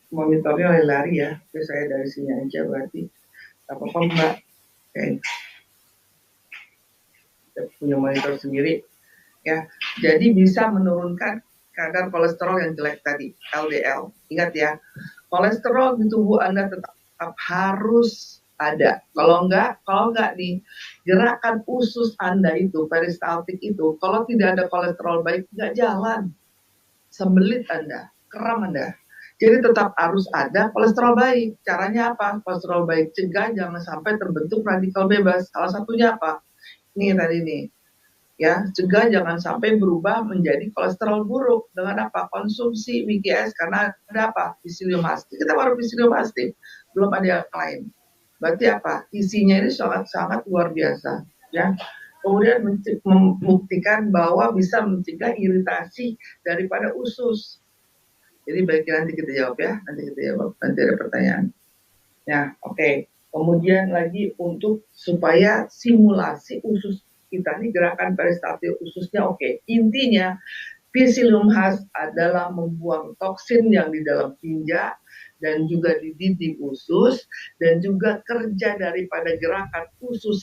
monitornya lari ya. Oke, saya dari sini aja berarti. Apa-apa Mbak. Oke. Punya monitor sendiri ya, jadi bisa menurunkan kadar kolesterol yang jelek tadi, LDL. Ingat ya, kolesterol di tubuh Anda tetap harus ada. Kalau enggak nih, gerakan usus Anda itu, peristaltik itu, kalau tidak ada kolesterol baik, enggak jalan. Sembelit Anda, kram Anda. Jadi tetap harus ada kolesterol baik. Caranya apa? Kolesterol baik cegah jangan sampai terbentuk radikal bebas. Salah satunya apa? Ini tadi nih, ya cegah jangan sampai berubah menjadi kolesterol buruk dengan apa? Konsumsi WKS, karena ada apa? Psyllium Husk. Kita baru Psyllium Husk, belum ada yang lain. Berarti apa? Isinya ini sangat luar biasa, ya. Kemudian membuktikan bahwa bisa mencegah iritasi daripada usus. Jadi baiknya nanti kita jawab ya, nanti ada pertanyaan. Ya, oke. Kemudian lagi untuk supaya simulasi usus kita ini gerakan peristaltik ususnya oke. Intinya Psyllium Husk adalah membuang toksin yang di dalam tinja dan juga di dinding usus, dan juga kerja daripada gerakan usus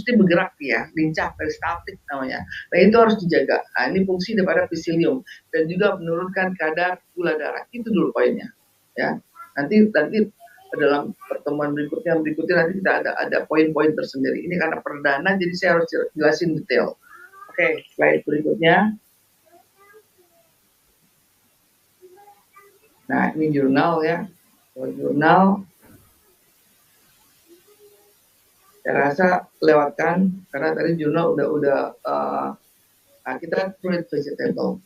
ini bergerak ya, lincah peristaltik namanya. Nah itu harus dijaga. Nah, ini fungsi daripada Psyllium, dan juga menurunkan kadar gula darah. Itu dulu poinnya. Ya, nanti dalam pertemuan berikutnya nanti kita ada poin-poin tersendiri. Ini karena perdana, jadi saya harus jelasin detail. Oke, slide berikutnya. Nah, ini jurnal ya. Jurnal saya rasa lewatkan karena tadi jurnal udah kita fruit vegetable.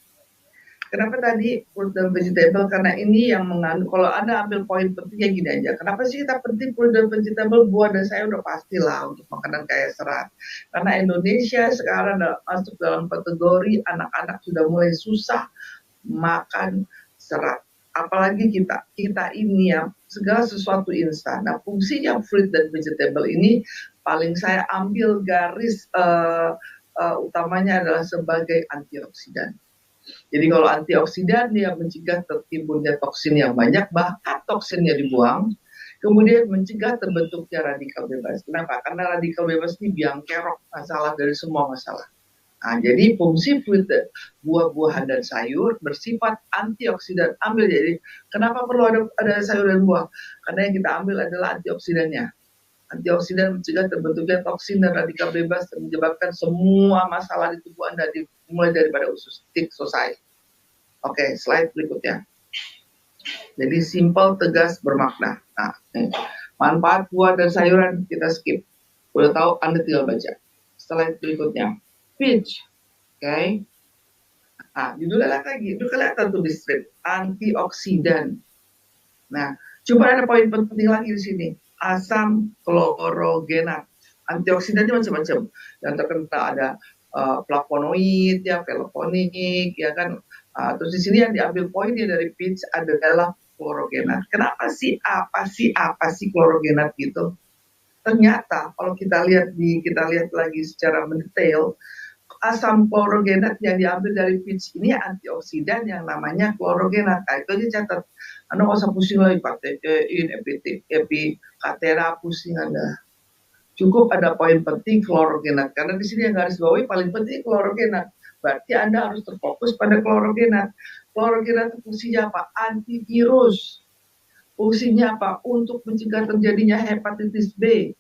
Kenapa tadi fruit dan vegetable? Karena ini yang mengandung, kalau Anda ambil poin pentingnya gini aja. Kenapa sih kita penting fruit dan vegetable? Buah dan sayur udah pastilah untuk makanan kaya serat. Karena Indonesia sekarang masuk dalam kategori anak-anak sudah mulai susah makan serat. Apalagi kita ini ya segala sesuatu instan. Nah fungsinya fruit dan vegetable ini paling saya ambil garis utamanya adalah sebagai antioksidan. Jadi kalau antioksidan dia mencegah tertimbulnya toksin yang banyak, bahkan toksinnya dibuang, kemudian mencegah terbentuknya radikal bebas. Kenapa? Karena radikal bebas ini biang kerok masalah dari semua masalah. Nah, jadi fungsi buah-buahan dan sayur bersifat antioksidan. Ambil jadi, kenapa perlu ada sayur dan buah? Karena yang kita ambil adalah antioksidannya. Antioksidan mencegah terbentuknya toksin dan radikal bebas dan menyebabkan semua masalah di tubuh Anda dimulai daripada usus. Selesai. Oke, slide berikutnya. Jadi simple, tegas, bermakna. Nah, manfaat buah dan sayuran kita skip. Udah tahu, Anda tinggal baca. Slide berikutnya. Peach. Oke. Nah, judulnya lagi. Itu kelihatan tuh di strip. Antioksidan. Nah, coba ada poin penting lagi di sini. Asam klorogenat. Antioksidan itu macam-macam. Yang terkenal ada flavonoid, ya, flavonik, ya kan. Terus di sini yang diambil poinnya dari peach adalah klorogenat. Kenapa sih? Apa sih klorogenat gitu? Ternyata kalau kita lihat lagi secara mendetail, asam klorogenat yang diambil dari peach ini antioksidan yang namanya klorogenat. Nah, itu aja catat. Anda nggak usah pusing lagi patein, epikatera, pusing Anda. Cukup ada poin penting klorogenat. Karena di sini yang garis bawahi paling penting klorogenat. Berarti Anda harus terfokus pada klorogenat. Klorogenat itu fungsinya apa? Antivirus. Fungsinya apa? Untuk mencegah terjadinya hepatitis B.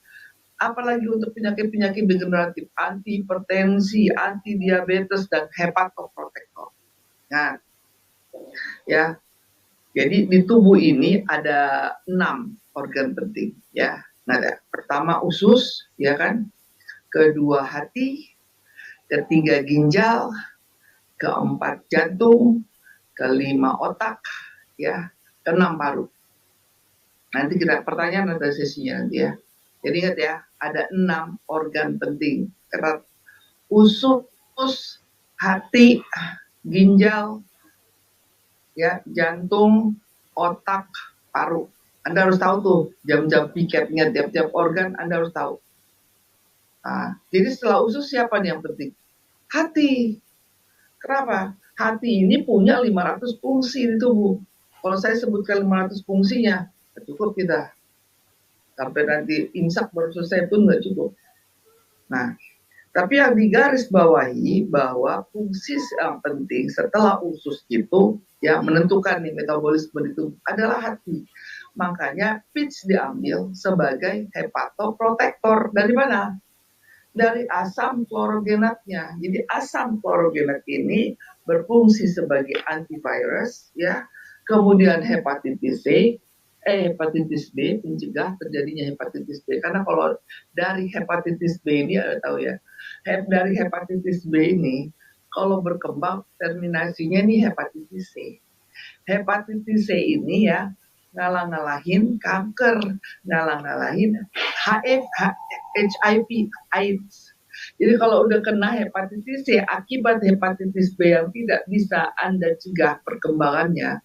Apalagi untuk penyakit-penyakit degeneratif, anti-hipertensi, anti-diabetes, dan hepatoprotektor. Nah, ya, jadi di tubuh ini ada 6 organ penting, ya. Nah, pertama usus, ya kan? Kedua hati, ketiga ginjal, keempat jantung, kelima otak, ya, keenam paru. Nanti kita pertanyaan ada sesinya nanti ya. Jadi ingat ya, ada 6 organ penting. Usus, hati, ginjal, ya, jantung, otak, paru. Anda harus tahu tuh jam-jam piketnya tiap-tiap organ Anda harus tahu. Nah, jadi setelah usus siapa nih yang penting? Hati. Kenapa? Hati ini punya 500 fungsi di tubuh. Kalau saya sebutkan 500 fungsinya, cukup kita. Sampai nanti imsak baru selesai pun nggak cukup. Nah, tapi yang digaris bawahi bahwa fungsi yang penting setelah usus itu yang menentukan nih metabolisme itu adalah hati. Makanya peach diambil sebagai hepatoprotektor. Dari mana? Dari asam klorogenatnya. Jadi asam klorogenat ini berfungsi sebagai antivirus, ya. Kemudian hepatitis B, mencegah terjadinya hepatitis B. Karena kalau dari hepatitis B ini ada tahu ya, dari hepatitis B ini kalau berkembang terminasinya nih hepatitis C. Hepatitis C ini ya ngalah-ngalahin kanker, ngalah-ngalahin HIV, AIDS. Jadi kalau udah kena hepatitis C akibat hepatitis B yang tidak bisa Anda cegah perkembangannya,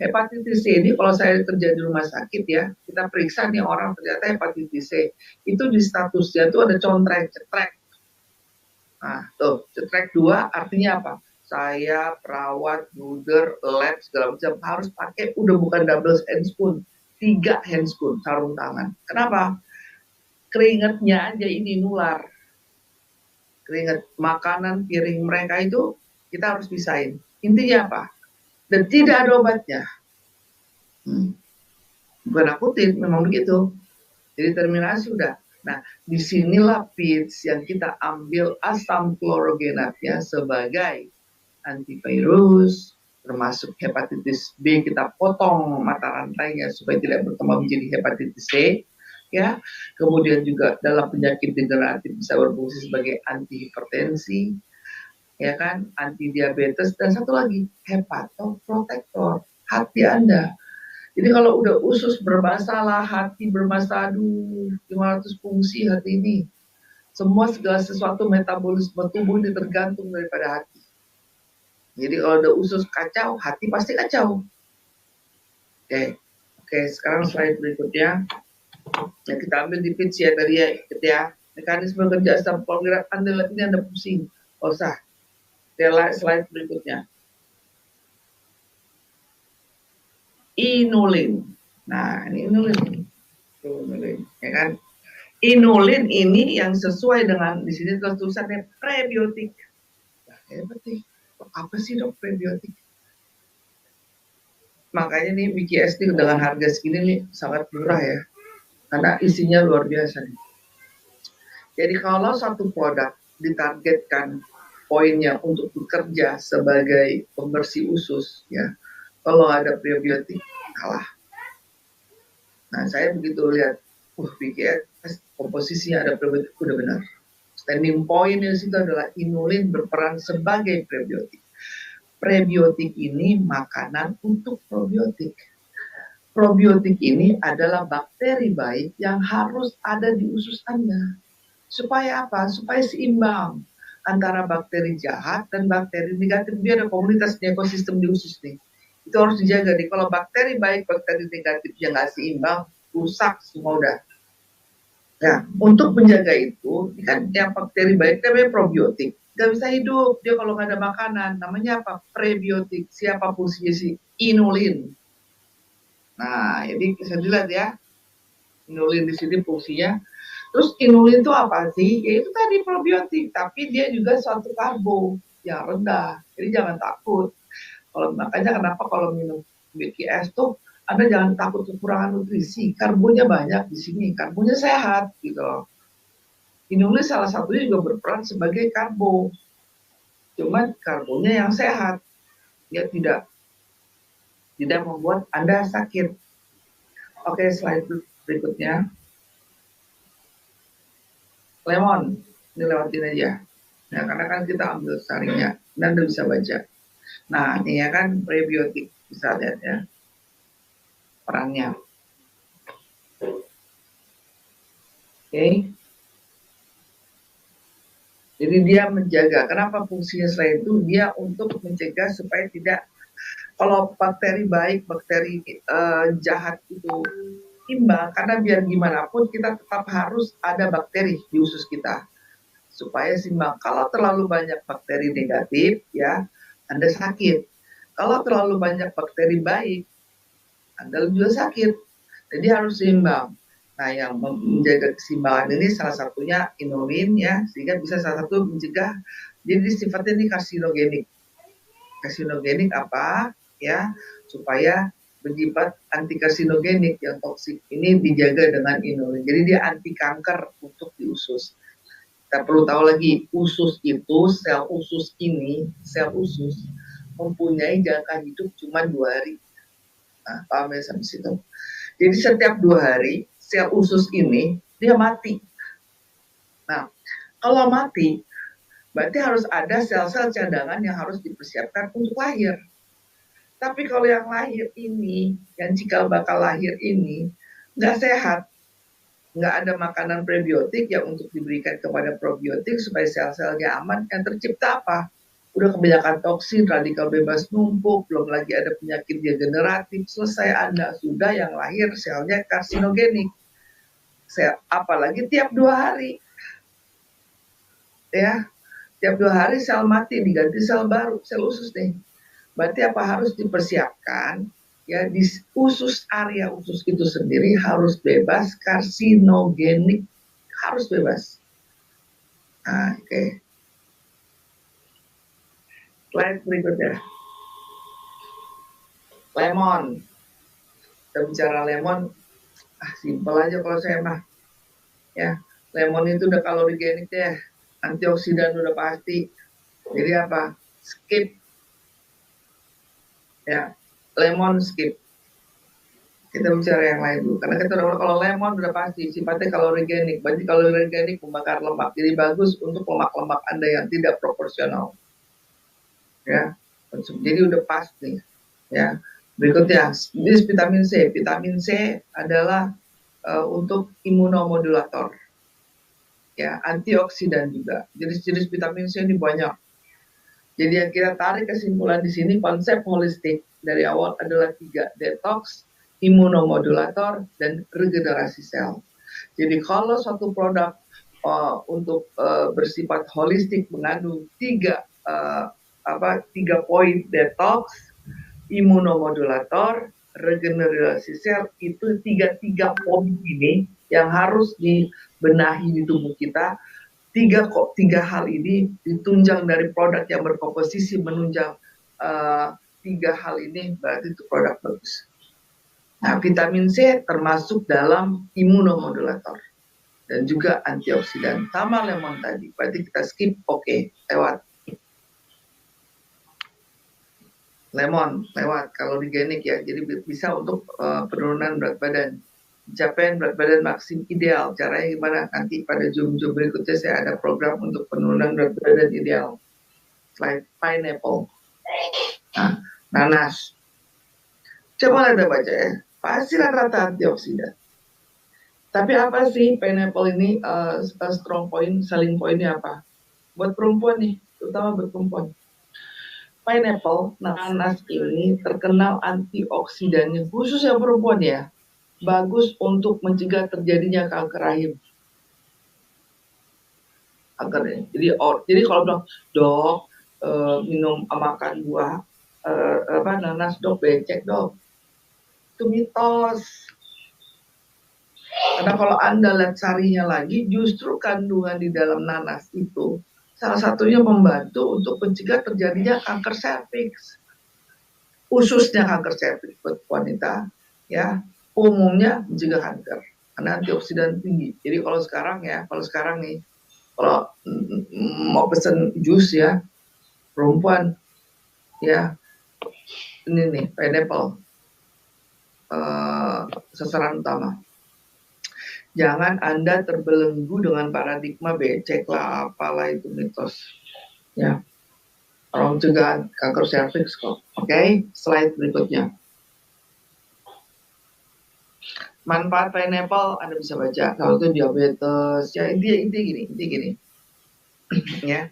hepatitis C ini kalau saya kerja di rumah sakit ya, kita periksa nih orang ternyata hepatitis C. Itu di statusnya tuh ada contreng, cetrek. Nah, tuh, cetrek 2 artinya apa? Saya perawat, bruder, lab, segala macam harus pakai udah bukan double handspoon, 3 handspoon, sarung tangan. Kenapa? Keringatnya aja ini nular. Keringat makanan piring mereka itu kita harus pisahin. Intinya apa? Dan tidak ada obatnya. Bukan nakutin, memang begitu. Jadi terminasi udah. Nah, disinilah peach yang kita ambil asam klorogenatnya sebagai antivirus, termasuk hepatitis B kita potong mata rantainya supaya tidak berkembang menjadi hepatitis C, ya. Kemudian juga dalam penyakit degeneratif bisa berfungsi sebagai antihipertensi, ya kan, anti diabetes, dan satu lagi hepatoprotektor hati Anda. Jadi kalau udah usus bermasalah, hati bermasalah, 500 fungsi hati ini. Semua segala sesuatu metabolisme tubuh ini tergantung daripada hati. Jadi kalau ada usus kacau, hati pasti kacau. Oke, sekarang slide berikutnya. Yang kita ambil di pitch ya tadi ya, mekanisme kerja asam klorogenat Anda lihat ini Anda pusing. Oh sah. Slide berikutnya. inulin. Nah, ini inulin. Inulin, ya kan? Inulin ini yang sesuai dengan di sini tulisannya prebiotik. Nah, hebat nih. Apa sih dok prebiotik? Makanya nih WikiSD dengan harga segini nih sangat murah ya. Karena isinya luar biasa nih. Jadi kalau satu produk ditargetkan poinnya untuk bekerja sebagai pembersih usus, ya, kalau ada prebiotik kalah. Nah, saya begitu lihat, PKS komposisinya ada prebiotik, udah benar. Standing point di situ adalah inulin berperan sebagai prebiotik. Prebiotik ini makanan untuk probiotik. Probiotik ini adalah bakteri baik yang harus ada di usus Anda. Supaya apa? Supaya seimbang antara bakteri jahat dan bakteri negatif. Dia ada komunitas di ekosistem di usus nih. Itu harus dijaga nih. Kalau bakteri baik, bakteri negatif yang nggak seimbang, rusak semua udah. Nah, untuk menjaga itu, kan yang bakteri baik namanya probiotik. Nggak bisa hidup dia kalau nggak ada makanan. Namanya apa? Prebiotik. Siapa fungsinya sih? Inulin. Nah, jadi bisa dilihat ya. Inulin di sini fungsinya. Terus inulin itu apa sih? Ya itu tadi probiotik, tapi dia juga suatu karbo yang rendah. Jadi jangan takut. Kalau makanya kenapa kalau minum BKS tuh Anda jangan takut kekurangan nutrisi. Karbonya banyak di sini, karbonya sehat gitu loh. Inulin salah satunya juga berperan sebagai karbo. Cuman karbonya yang sehat. Dia tidak membuat Anda sakit. Oke, slide berikutnya. Lemon, ini lewatin aja. Nah, karena kan kita ambil saringnya, dan Anda bisa baca. Nah, ini ya kan prebiotik, bisa lihat ya perannya. Oke. Jadi dia menjaga. Kenapa fungsinya selain itu? Dia untuk mencegah supaya tidak, kalau bakteri baik, bakteri jahat itu imbang, karena biar gimana pun kita tetap harus ada bakteri di usus kita supaya seimbang. Kalau terlalu banyak bakteri negatif, ya Anda sakit. Kalau terlalu banyak bakteri baik, Anda juga sakit. Jadi harus seimbang. Nah, yang menjaga keseimbangan ini salah satunya inulin ya, sehingga bisa salah satu mencegah. Jadi sifatnya ini karsinogenik. Karsinogenik apa? Ya, supaya bersifat anti karsinogenik yang toksik ini dijaga dengan inulin. Jadi dia anti kanker untuk di usus. Kita perlu tahu lagi, usus itu, sel usus mempunyai jangka hidup cuma 2 hari. Nah, paham ya sampai situ? Jadi setiap 2 hari, sel usus ini, dia mati. Nah, kalau mati, berarti harus ada sel-sel cadangan yang harus dipersiapkan untuk lahir. Tapi kalau yang lahir ini, yang cikal bakal lahir ini, nggak sehat, nggak ada makanan prebiotik yang untuk diberikan kepada probiotik supaya sel-selnya aman, yang tercipta apa? Udah kebanyakan toksin, radikal bebas numpuk, belum lagi ada penyakit degeneratif, selesai Anda sudah yang lahir selnya karsinogenik. Apalagi tiap 2 hari. Ya, tiap 2 hari sel mati, diganti sel baru, sel usus nih. Berarti apa harus dipersiapkan? Ya, di usus, area usus itu sendiri harus bebas karsinogenik, harus bebas. Nah, oke. Slide berikutnya. Lemon. Kita bicara lemon, simpel aja kalau saya mah. Ya, lemon itu udah kalorigenik ya, antioksidan udah pasti. Jadi apa? Skip. Ya, lemon skip. Kita bicara yang lain dulu. Karena kita udah, kalau lemon udah pasti sifatnya kalorigenik. Berarti kalorigenik membakar lemak. Jadi bagus untuk lemak-lemak Anda yang tidak proporsional. Ya, jadi udah pasti. Ya, berikutnya, jenis vitamin C. Vitamin C adalah untuk imunomodulator. Ya, antioksidan juga. Jenis-jenis vitamin C ini banyak. Jadi yang kita tarik kesimpulan di sini, konsep holistik dari awal adalah 3, detox, imunomodulator, dan regenerasi sel. Jadi kalau suatu produk untuk bersifat holistik mengandung 3 poin, detox, imunomodulator, regenerasi sel, itu tiga poin ini yang harus dibenahi di tubuh kita. Tiga hal ini ditunjang dari produk yang berkomposisi menunjang tiga hal ini, berarti itu produk bagus. Nah, vitamin C termasuk dalam imunomodulator dan juga antioksidan. Sama lemon tadi, berarti kita skip, oke, lewat. Lemon, lewat. Kalau digenik ya, jadi bisa untuk penurunan berat badan. Capaian berat badan maksim ideal. Caranya gimana? Nanti pada Zoom berikutnya saya ada program untuk penurunan berat badan ideal. Slide pineapple. Nah, nanas. Coba kita baca ya. Pasti rata-rata antioksidan. Tapi apa sih pineapple ini strong point, selling pointnya apa? Buat perempuan nih, terutama buat perempuan. Pineapple, nanas ini terkenal antioksidannya, khusus yang perempuan ya. Bagus untuk mencegah terjadinya kanker rahim. Kankernya. Jadi kalau bilang, dok, minum makan buah nanas dok, becek dok. Itu mitos. Karena kalau Anda lihat sarinya lagi, justru kandungan di dalam nanas itu salah satunya membantu untuk mencegah terjadinya kanker serviks. Khususnya kanker serviks buat wanita, ya, umumnya mencegah kanker karena antioksidan tinggi. Jadi kalau sekarang nih, kalau mau pesen jus ya, perempuan, ya, ini nih pineapple, sasaran utama. Jangan Anda terbelenggu dengan paradigma becek lah, apalah itu mitos. Ya, orang mencegah kanker serviks kok. Oke, slide berikutnya. Manfaat pineapple Anda bisa baca. Kalau itu diabetes, ya inti gini. Ya,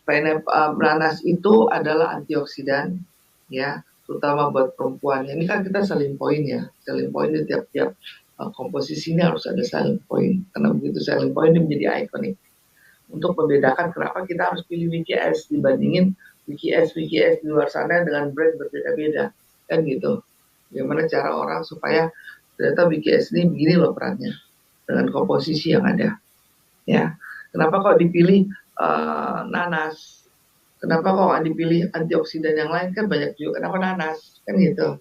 pineapple, nanas itu adalah antioksidan, ya, terutama buat perempuan. Ini kan kita selling point ya, selling point di tiap-tiap komposisi ini harus ada selling point, karena begitu selling point ini menjadi ikonik untuk membedakan kenapa kita harus pilih WKS dibandingin WKS di luar sana dengan brand berbeda-beda, kan gitu. Bagaimana cara orang supaya ternyata WKS ini begini loh perannya dengan komposisi yang ada, ya. Kenapa kok dipilih nanas? Kenapa kok dipilih antioksidan yang lain, kan banyak juga. Kenapa nanas, kan gitu.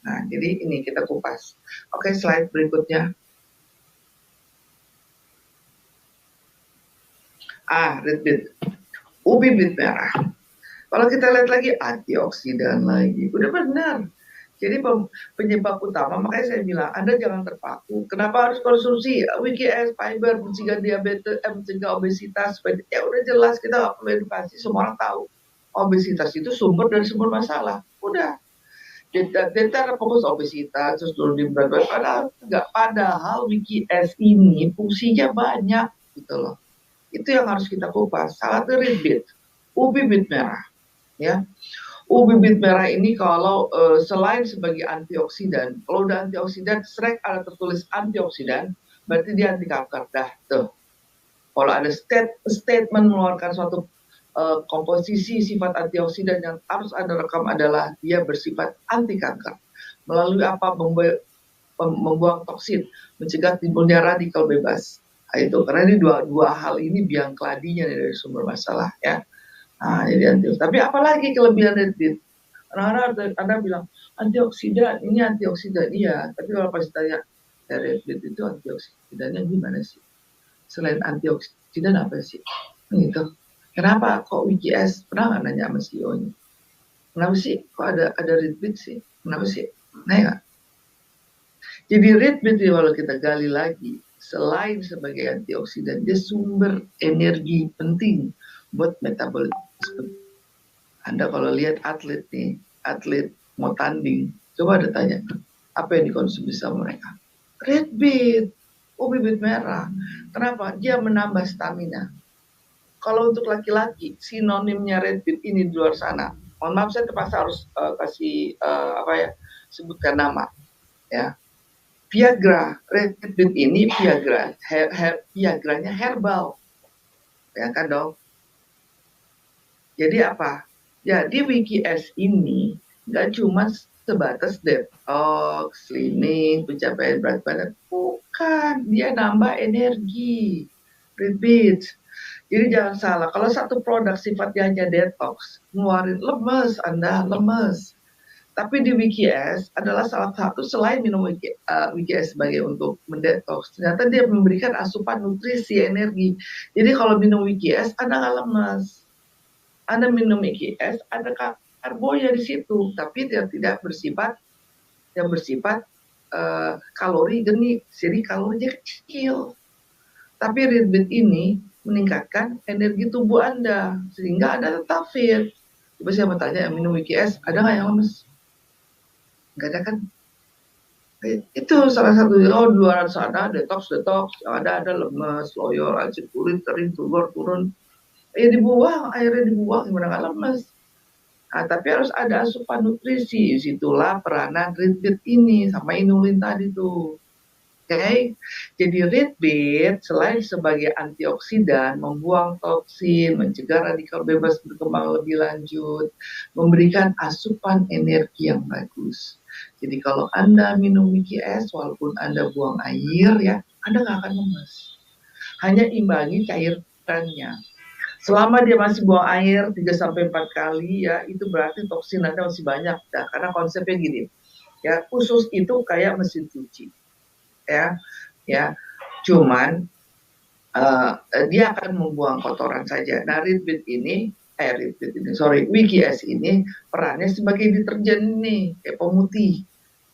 Nah, jadi ini kita kupas. Oke, slide berikutnya. Red beet. Ubi beet merah. Kalau kita lihat lagi, antioksidan lagi. Udah benar. Jadi penyebab utama, makanya saya bilang, Anda jangan terpaku. Kenapa harus konsumsi WKS, fiber, mencegah diabetes, mencegah obesitas. Ya udah jelas, kita nggak perlu edukasi, semua orang tahu. Obesitas itu sumber dari sumber masalah. Udah. Kita fokus obesitas, terus turunin berat badan. Padahal WKS ini fungsinya banyak, gitu loh. Itu yang harus kita kupas. Salah satu red beet, ubi beet merah, ya. Ubi beet merah ini kalau selain sebagai antioksidan, kalau udah antioksidan, srek ada tertulis antioksidan, berarti dia anti kanker. Dah tuh. Kalau ada statement mengeluarkan suatu komposisi sifat antioksidan yang harus Anda rekam adalah dia bersifat anti kanker. Melalui apa? Membuang toksin, mencegah timbulnya radikal bebas. Nah, itu karena ini dua hal ini biang keladinya dari sumber masalah, ya. Nah, jadi tapi apalagi kelebihan red beet? Anda bilang antioksidan, ini antioksidan, iya. Tapi kalau pas ditanya red beet itu antioksidannya gimana sih? Selain antioksidan apa sih? Gitu. Kenapa kok WGS? Pernah nggak nanya sama CEO-nya? Kenapa sih kok ada red beet sih? Kenapa sih? Nah, jadi red beet kalau kita gali lagi, selain sebagai antioksidan, dia sumber energi penting buat metabolisme. Anda kalau lihat atlet nih, atlet mau tanding, coba ada tanya, apa yang dikonsumsi sama mereka? Red beet, ubi beet merah. Kenapa? Dia menambah stamina. Kalau untuk laki-laki, sinonimnya red beet ini di luar sana, mohon maaf saya terpaksa harus kasih sebutkan nama, ya. Viagra, red beet ini Viagra, Viagranya herbal, ya kan dong? Jadi apa? Jadi WKS ini nggak cuma sebatas detox, slimming, pencapaian berat badan. Bukan, dia nambah energi. Repeat. Jadi jangan salah, kalau satu produk sifatnya hanya detox, ngeluarin lemes, Anda lemes. Tapi di WKS adalah salah satu selain minum WKS sebagai untuk mendetox, ternyata dia memberikan asupan nutrisi energi. Jadi kalau minum WKS Anda nggak lemas. Anda minum WKS ada karbonya di situ, tapi dia tidak bersifat kalori geni, jadi kalorinya kecil. Tapi Ritbit ini meningkatkan energi tubuh Anda sehingga Anda tetap fit. Coba saya bertanya yang minum WKS ada nggak yang lemes? Nggak ada kan? Itu salah satu. Oh, di luar sana detox, yang ada lemes, loyor, acid kulit, kering, turun. Dibuang, airnya dibuang, gimana nggak lemes? Nah, tapi harus ada asupan nutrisi. Disitulah peranan Ritbit ini sama inulin tadi tuh. Oke, jadi Ritbit selain sebagai antioksidan, membuang toksin, mencegah radikal bebas berkembang lebih lanjut, memberikan asupan energi yang bagus. Jadi kalau Anda minum WKS, walaupun Anda buang air ya, Anda nggak akan lemes. Hanya imbangi cairannya. Selama dia masih buang air 3-4 kali ya, itu berarti toksin Anda masih banyak. Nah, karena konsepnya gini, ya usus itu kayak mesin cuci. Ya, cuman dia akan membuang kotoran saja. Nah, WKS ini perannya sebagai deterjen nih, kayak pemutih.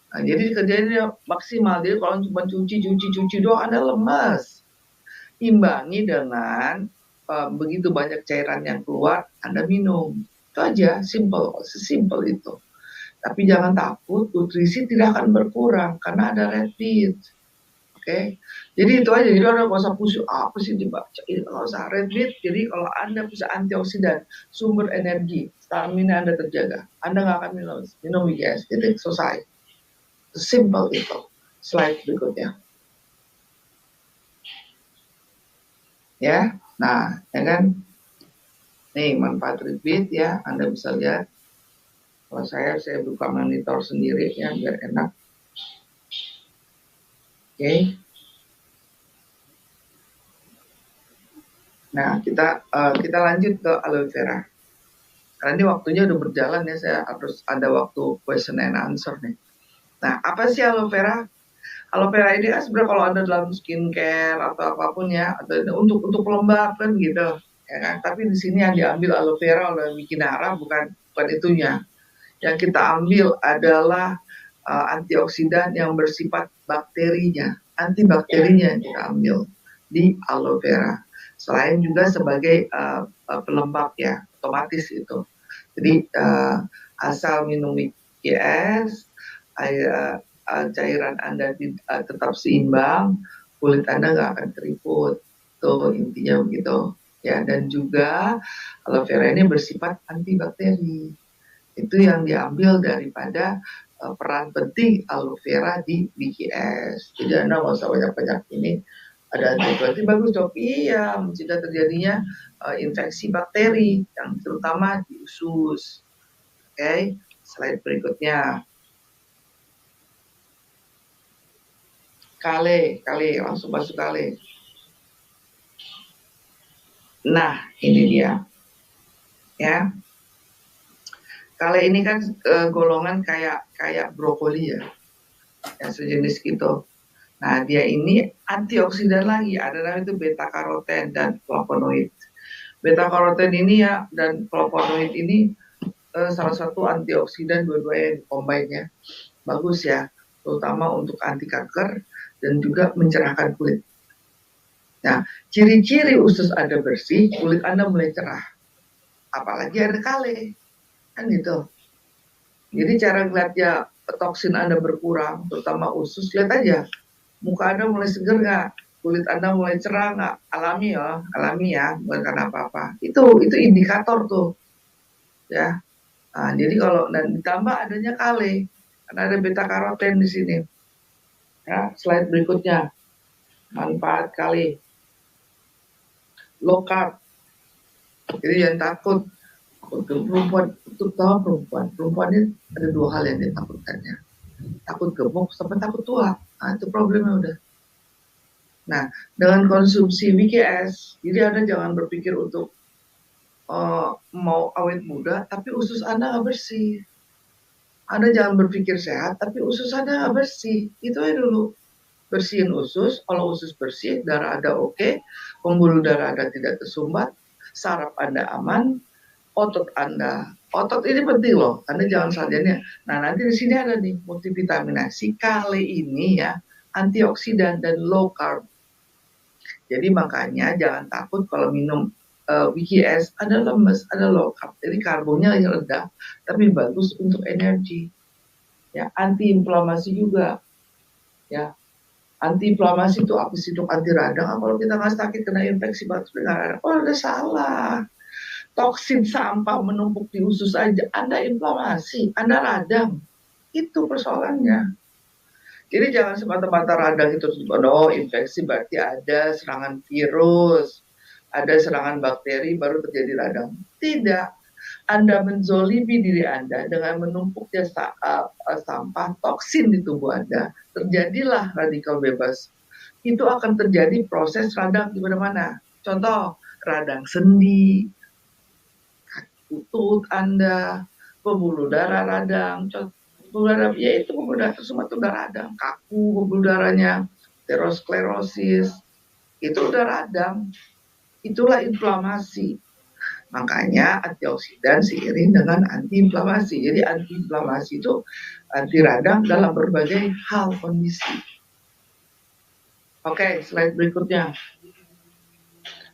Nah, jadi kerjanya maksimal. Jadi kalau cuma cuci doang, Anda lemas. Imbangi dengan begitu banyak cairan yang keluar, Anda minum. Itu aja, sesimpel itu. Tapi jangan takut, nutrisi tidak akan berkurang karena ada Ritbit. Oke, jadi itu aja. Jadi Anda nggak usah pusing, apa sih dibaca ini, nggak usah. Ritbit, jadi kalau Anda bisa antioksidan, sumber energi, stamina Anda terjaga, Anda nggak akan minum WKS. Itu selesai. Simple itu. Slide berikutnya. Ya, nah, ya kan? Nih, manfaat Ritbit ya, Anda bisa lihat. Kalau saya buka monitor sendiri ya, biar enak. Oke. Nah, kita lanjut ke aloe vera. Karena ini waktunya udah berjalan ya, saya harus ada waktu question and answer nih. Nah, apa sih aloe vera? Aloe vera ini kan sebenarnya kalau Anda dalam skincare atau apapun ya, atau untuk pelembab kan gitu, ya kan? Tapi di sini yang diambil aloe vera oleh Wikinara bukan itunya. Yang kita ambil adalah antioksidan yang bersifat bakterinya, antibakterinya yang kita ambil di aloe vera. Selain juga sebagai pelembab ya, otomatis itu. Jadi asal minum WKS, cairan Anda tetap seimbang, kulit Anda nggak akan keriput. Tuh intinya begitu. Ya, dan juga aloe vera ini bersifat antibakteri. Itu yang diambil daripada peran penting aloe vera di WKS. Jadi Anda nggak usah banyak-banyak ini. Ada antibakteri bagus dok, iya, mencegah terjadinya infeksi bakteri yang terutama di usus. Oke, slide berikutnya. Kale, langsung masuk kale. Nah, ini dia. Ya. Kale ini kan golongan kayak brokoli ya. Yang sejenis gitu. Nah, dia ini antioksidan lagi, ada namanya itu beta karoten dan flavonoid. Beta karoten ini ya dan flavonoid ini salah satu antioksidan dua-duanya combine ya. Bagus ya, terutama untuk anti kanker dan juga mencerahkan kulit. Nah, ciri-ciri usus Anda bersih, kulit Anda mulai cerah. Apalagi ada kale. Kan gitu. Jadi cara ngeliatnya toksin Anda berkurang, terutama usus, lihat aja. Muka Anda mulai seger nggak? Kulit Anda mulai cerah nggak? Alami ya, bukan karena apa-apa. Itu indikator tuh, ya. Nah, jadi kalau dan ditambah adanya kale, karena ada beta karoten di sini. Ya, slide berikutnya, manfaat kale. Low carb. Jadi jangan takut Perempuan, terutama perempuan ini ada dua hal yang ditakutkannya. Takut gemuk sampai takut tua. Nah, itu problemnya udah. Nah, dengan konsumsi WKS, jadi Anda jangan berpikir untuk mau awet muda, tapi usus Anda nggak bersih. Anda jangan berpikir sehat, tapi usus Anda nggak bersih. Itu aja dulu. Bersihin usus, kalau usus bersih, darah Anda oke, pembuluh darah Anda tidak tersumbat, saraf Anda aman, otot ini penting loh, Anda jangan salahnya. Nah, nanti di sini ada nih multivitaminasi, kali ini ya antioksidan dan low carb. Jadi makanya jangan takut kalau minum WKS, ada lemes, ada low carb. Jadi karbonnya rendah, tapi bagus untuk energi. Ya, anti-inflamasi juga. Ya, anti-inflamasi itu apa sih, dok? Anti radang. Kalau kita nggak sakit kena infeksi batuk radang, oh ada salah. Toksin sampah menumpuk di usus aja, Anda inflamasi, Anda radang. Itu persoalannya. Jadi jangan semata-mata radang itu, oh infeksi berarti ada serangan virus, ada serangan bakteri baru terjadi radang. Tidak. Anda menzolimi diri Anda dengan menumpuknya sampah toksin di tubuh Anda. Terjadilah radikal bebas. Itu akan terjadi proses radang di mana-mana. Contoh, radang sendi, lutut Anda, pembuluh darah radang, pembuluh darah, ya itu pembuluh darah semua itu udah radang, kaku pembuluh darahnya, aterosklerosis, itu udah radang, itulah inflamasi. Makanya antioksidan seiring dengan antiinflamasi. Jadi antiinflamasi itu anti radang dalam berbagai hal kondisi. Oke, slide berikutnya.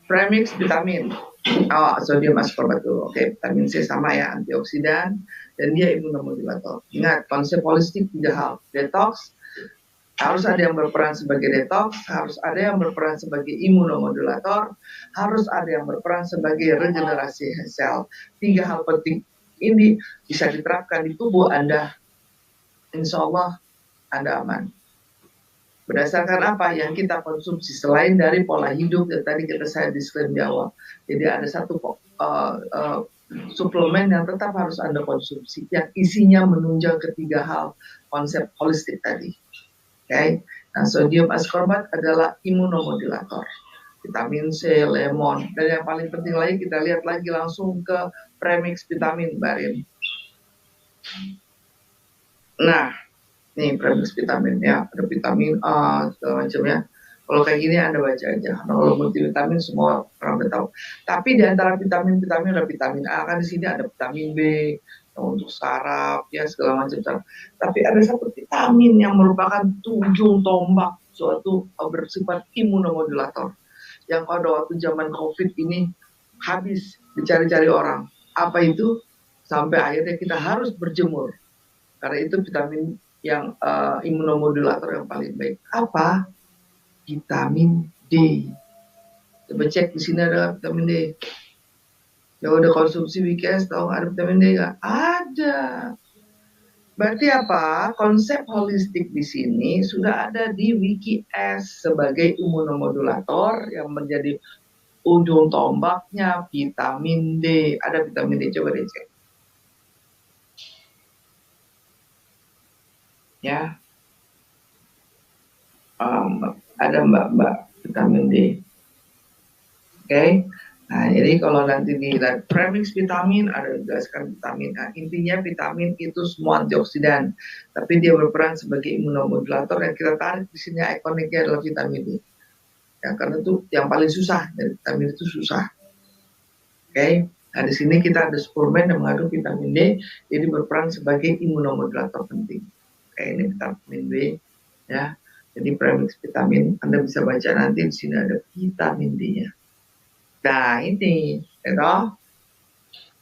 Premix vitamin. Sodium ascorbat dulu. Oke, vitamin C sama ya, antioksidan dan dia imunomodulator. Ingat, konsep holistik 3 hal. Detox, harus ada yang berperan sebagai detox, harus ada yang berperan sebagai imunomodulator, harus ada yang berperan sebagai regenerasi sel. 3 hal penting ini bisa diterapkan di tubuh Anda. Insya Allah Anda aman. Berdasarkan apa yang kita konsumsi selain dari pola hidup yang tadi saya disclaimer di awal. Jadi ada satu suplemen yang tetap harus Anda konsumsi yang isinya menunjang ketiga hal konsep holistik tadi. Okay? Nah, sodium ascorbat adalah imunomodulator. Vitamin C, lemon, dan yang paling penting lagi kita lihat lagi langsung ke premix vitamin, Barin. Nah, nih premix vitamin ya, ada vitamin A segala macam ya. Kalau kayak gini Anda baca aja. Nah, kalau multivitamin semua orang udah tahu. Tapi di antara vitamin-vitamin ada vitamin A, kan di sini ada vitamin B untuk saraf ya segala macam. Tapi ada satu vitamin yang merupakan ujung tombak suatu bersifat imunomodulator. Yang pada waktu zaman COVID ini habis dicari-cari orang. Apa itu? Sampai akhirnya kita harus berjemur. Karena itu vitamin yang imunomodulator yang paling baik. Apa? Vitamin D. Coba cek di sini ada vitamin D. Ya udah konsumsi WKS, tahu ada vitamin D nggak? Ada. Berarti apa? Konsep holistik di sini sudah ada di WKS sebagai imunomodulator yang menjadi ujung tombaknya vitamin D. Ada vitamin D, coba dicek. Ya, ada mbak vitamin D. Oke. Nah, jadi kalau nanti di premix vitamin ada dijelaskan vitamin. Nah, intinya vitamin itu semua antioksidan, tapi dia berperan sebagai imunomodulator. Yang kita tarik di sini ikoniknya adalah vitamin D. Ya, karena itu yang paling susah, dari vitamin itu susah. Oke. Nah, di sini kita ada suplemen yang mengandung vitamin D, jadi berperan sebagai imunomodulator penting. Kayak ini vitamin B ya. Jadi premix vitamin Anda bisa baca nanti di sini ada vitamin D-nya. Nah, ini ya.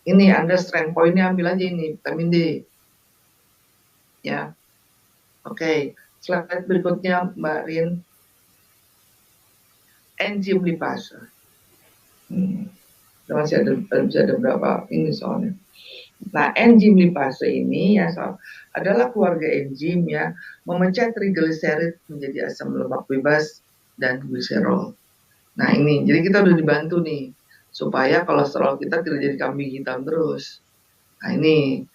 Ini Anda strength point-nya ambil aja ini vitamin D. Ya. Oke, slide berikutnya Mbak Rin. Enzim lipase. Masih ada berapa ini soalnya. Nah, enzim lipase ini ya adalah keluarga enzim ya, memecah trigliserid menjadi asam lemak bebas dan gliserol. Nah ini, jadi kita udah dibantu nih supaya kolesterol kita tidak jadi kambing hitam terus. Nah ini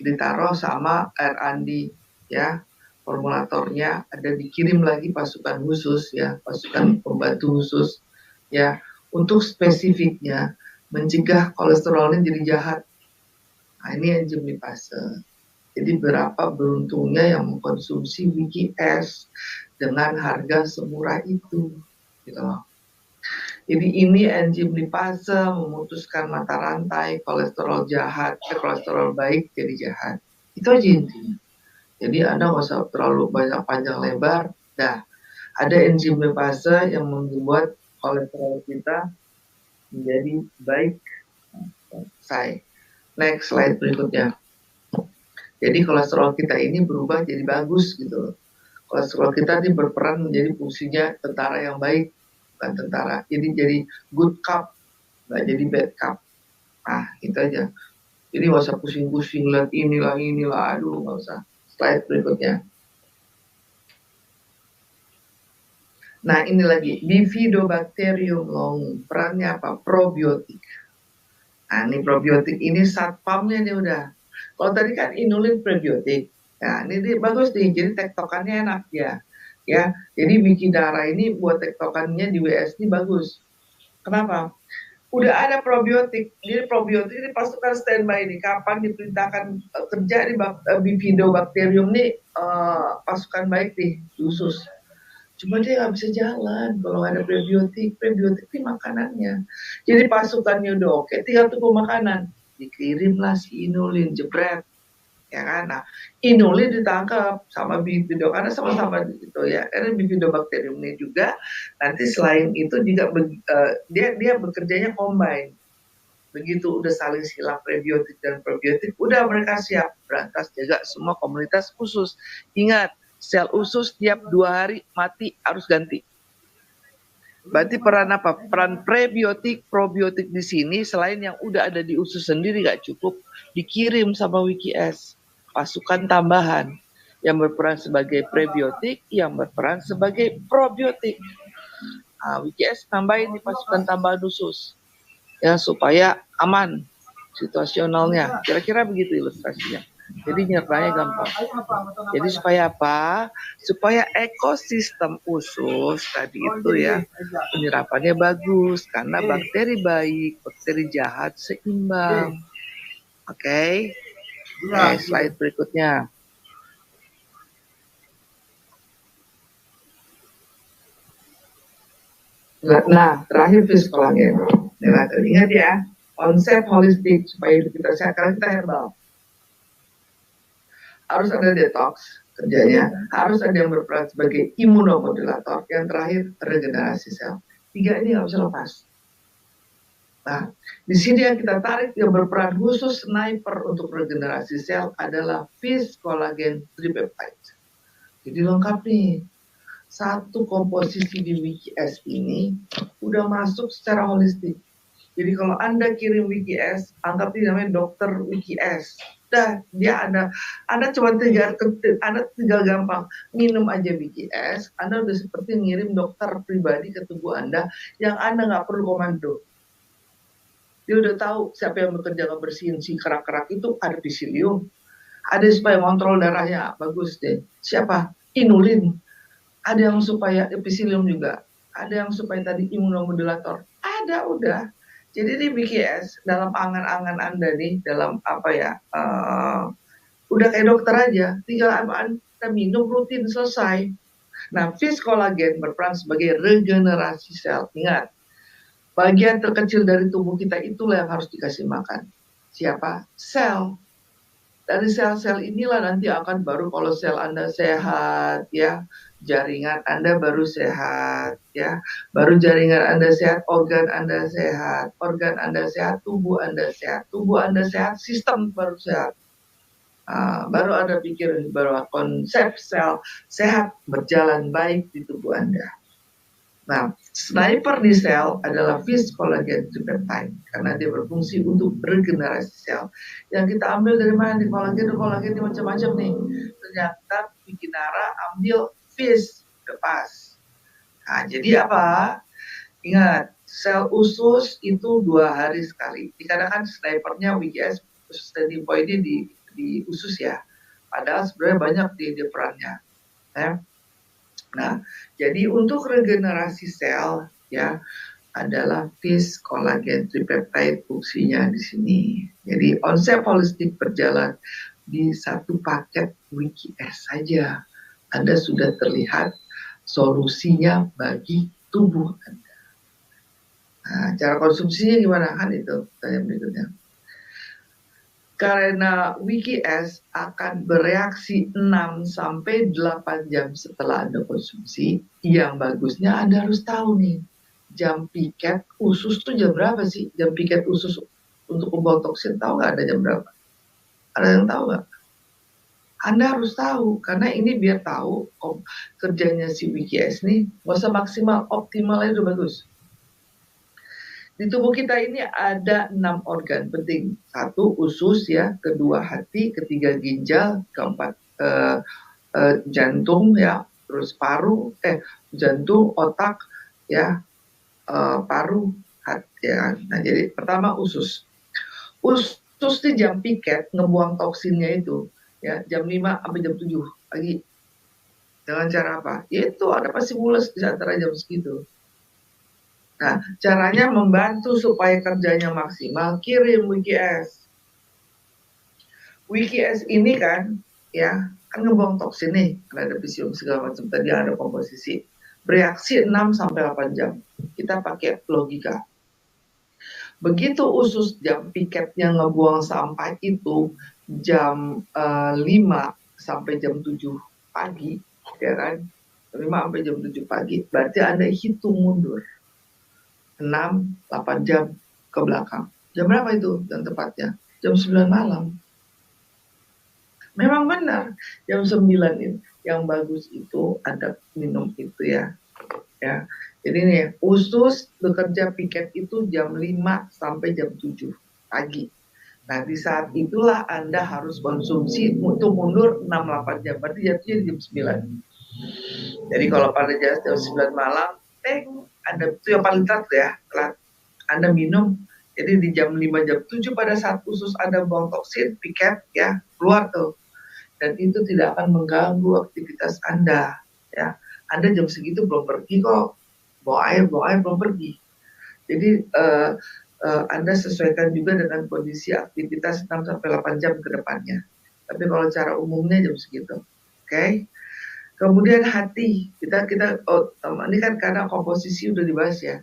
ditaruh sama R&D ya, formulatornya ada, dikirim lagi pasukan khusus ya, pasukan pembantu khusus ya, untuk spesifiknya mencegah kolesterolnya jadi jahat. Nah ini enzim lipase. Jadi berapa beruntungnya yang mengkonsumsi WKS dengan harga semurah itu, gitu loh. Jadi ini enzim lipase memutuskan mata rantai kolesterol jahat, kolesterol baik jadi jahat. Itu aja intinya. Jadi Anda nggak usah terlalu banyak panjang lebar. Nah, ada enzim lipase yang membuat kolesterol kita menjadi baik. Next slide berikutnya. Jadi kolesterol kita ini berubah jadi bagus gitu loh. Kolesterol kita ini berperan menjadi fungsinya tentara yang baik, bukan tentara. Jadi good cop, nggak jadi bad cop. Nah, itu aja. Jadi nggak usah pusing-pusing lihat inilah, aduh nggak usah. Slide berikutnya. Nah ini lagi, Bifidobacterium longum, perannya apa? Probiotik. Nah ini probiotik ini satpamnya nih udah. Kalau tadi kan inulin prebiotik. Nah ini bagus nih, jadi tektokannya enak ya. Ya, jadi Wikinara ini buat tektokannya di WS ini bagus. Kenapa? Udah ada probiotik. Jadi probiotik ini pasukan standby nih. Kapan diperintahkan kerja di Bifidobacterium nih pasukan baik nih, khusus. Cuma dia nggak bisa jalan kalau nggak ada prebiotik. Prebiotik ini makanannya. Jadi pasukannya udah oke, tinggal tunggu makanan. Dikirimlah si inulin, jebret. Ya kan? Nah, inulin ditangkap sama bifido karena sama-sama gitu ya. Karena bifidobacterium ini juga nanti selain itu juga dia bekerjanya combine. Begitu udah saling silang prebiotik dan probiotik, udah mereka siap berantas jaga semua komunitas usus. Ingat, sel usus tiap 2 hari mati harus ganti. Berarti peran apa? Peran prebiotik, probiotik di sini selain yang udah ada di usus sendiri gak cukup, dikirim sama WKS pasukan tambahan yang berperan sebagai prebiotik, yang berperan sebagai probiotik. Nah, WKS tambahin di pasukan tambahan usus ya supaya aman situasionalnya. Kira-kira begitu ilustrasinya. Jadi nyertanya gampang. Jadi supaya apa? Supaya ekosistem usus tadi itu ya penyerapannya bagus karena bakteri baik, bakteri jahat seimbang. Oke. Slide berikutnya. Nah, terakhir fiskolagen. Nah, ingat ya, konsep holistik supaya hidup kita sehat karena kita herbal. Harus ada detox kerjanya, harus ada yang berperan sebagai imunomodulator, yang terakhir regenerasi sel. 3 ini nggak bisa lepas. Nah, di sini yang kita tarik yang berperan khusus sniper untuk regenerasi sel adalah Vis Collagen Tripeptide. Jadi lengkap nih. Satu komposisi di WKS ini udah masuk secara holistik. Jadi kalau Anda kirim WKS, anggap ini namanya dokter WKS. Dia Anda cuma Anda tinggal gampang minum aja WKS, Anda udah seperti ngirim dokter pribadi ke tubuh Anda yang Anda nggak perlu komando. Dia udah tahu siapa yang bekerja ngebersihin si kerak-kerak itu, ada psyllium, ada supaya kontrol darahnya bagus deh. Siapa? Inulin. Ada yang supaya psyllium juga, ada yang supaya tadi imunomodulator. Ada udah. Jadi di BKS dalam angan-angan Anda nih, dalam apa ya, udah kayak dokter aja, tinggal Anda minum rutin selesai. Nah, Vis Collagen berperan sebagai regenerasi sel. Ingat, bagian terkecil dari tubuh kita itulah yang harus dikasih makan. Siapa? Sel. Dari sel-sel inilah nanti akan baru kalau sel Anda sehat ya, jaringan Anda baru sehat ya, baru jaringan Anda sehat, organ Anda sehat, tubuh Anda sehat, sistem baru sehat. Baru Anda pikir bahwa konsep sel sehat berjalan baik di tubuh Anda. Nah, sniper di sel adalah Vis Collagen Tripeptide karena dia berfungsi untuk regenerasi sel. Yang kita ambil dari mana nih kolagen ini macam-macam nih. Ternyata Wikinara ambil Vis, pas. Nah, jadi apa? Ingat, sel usus itu 2 hari sekali. Dikarenakan snipernya WGS usus standing point-nya di usus ya. Padahal sebenarnya banyak di perannya. Ya. Nah, jadi untuk regenerasi sel ya adalah FIS kolagen tripeptide fungsinya di sini. Jadi konsep holistik berjalan di satu paket WGS saja. Anda sudah terlihat solusinya bagi tubuh Anda. Nah, cara konsumsinya gimana kan itu pertanyaan berikutnya. Karena WGS akan bereaksi 6 sampai 8 jam setelah Anda konsumsi, yang bagusnya Anda harus tahu nih, jam piket usus tuh jam berapa sih? Jam piket usus untuk membuang toksin, tahu nggak ada jam berapa? Ada yang tahu nggak? Anda harus tahu, karena ini biar tahu kerjanya si WGS nih, nggak usah maksimal, optimal aja udah bagus. Di tubuh kita ini ada 6 organ penting. 1 usus ya, kedua hati, ketiga ginjal, keempat jantung ya, terus paru, jantung, otak ya, paru, hati ya. Nah, jadi pertama usus. Usus di jam piket ngebuang toksinnya itu ya jam 5 sampai jam 7 pagi. Dengan cara apa? Yaitu ada pasti mules di antara jam segitu. Nah, caranya membantu supaya kerjanya maksimal, kirim WGS. WGS ini kan, ya, kan ngebuang toksin nih, ada pisium segala macam, tadi ada komposisi. Bereaksi 6 sampai 8 jam. Kita pakai logika. Begitu usus jam piketnya ngebuang sampah itu jam 5 sampai jam 7 pagi, ya kan? 5 sampai jam 7 pagi, berarti Anda hitung mundur. 6-8 jam ke belakang. Jam berapa itu yang tepatnya? Jam 9 malam. Memang benar, jam 9 itu yang bagus itu Anda minum itu ya. Ya. Jadi nih, usus bekerja piket itu jam 5 sampai jam 7 pagi. Nah, di saat itulah Anda harus konsumsi untuk mundur 6-8 jam. Berarti jatuhnya di jam 9. Jadi kalau pada jam 9 malam, Anda itu yang paling telat ya, telat. Anda minum, jadi di jam 5 jam 7 pada saat usus Anda buang toksin, piket ya, keluar tuh. Dan itu tidak akan mengganggu aktivitas Anda ya. Anda jam segitu belum pergi kok, bawa air belum pergi. Jadi Anda sesuaikan juga dengan kondisi aktivitas 6 sampai 8 jam ke depannya. Tapi kalau cara umumnya jam segitu. Oke. Kemudian hati, kita ini kan karena komposisi udah dibahas ya.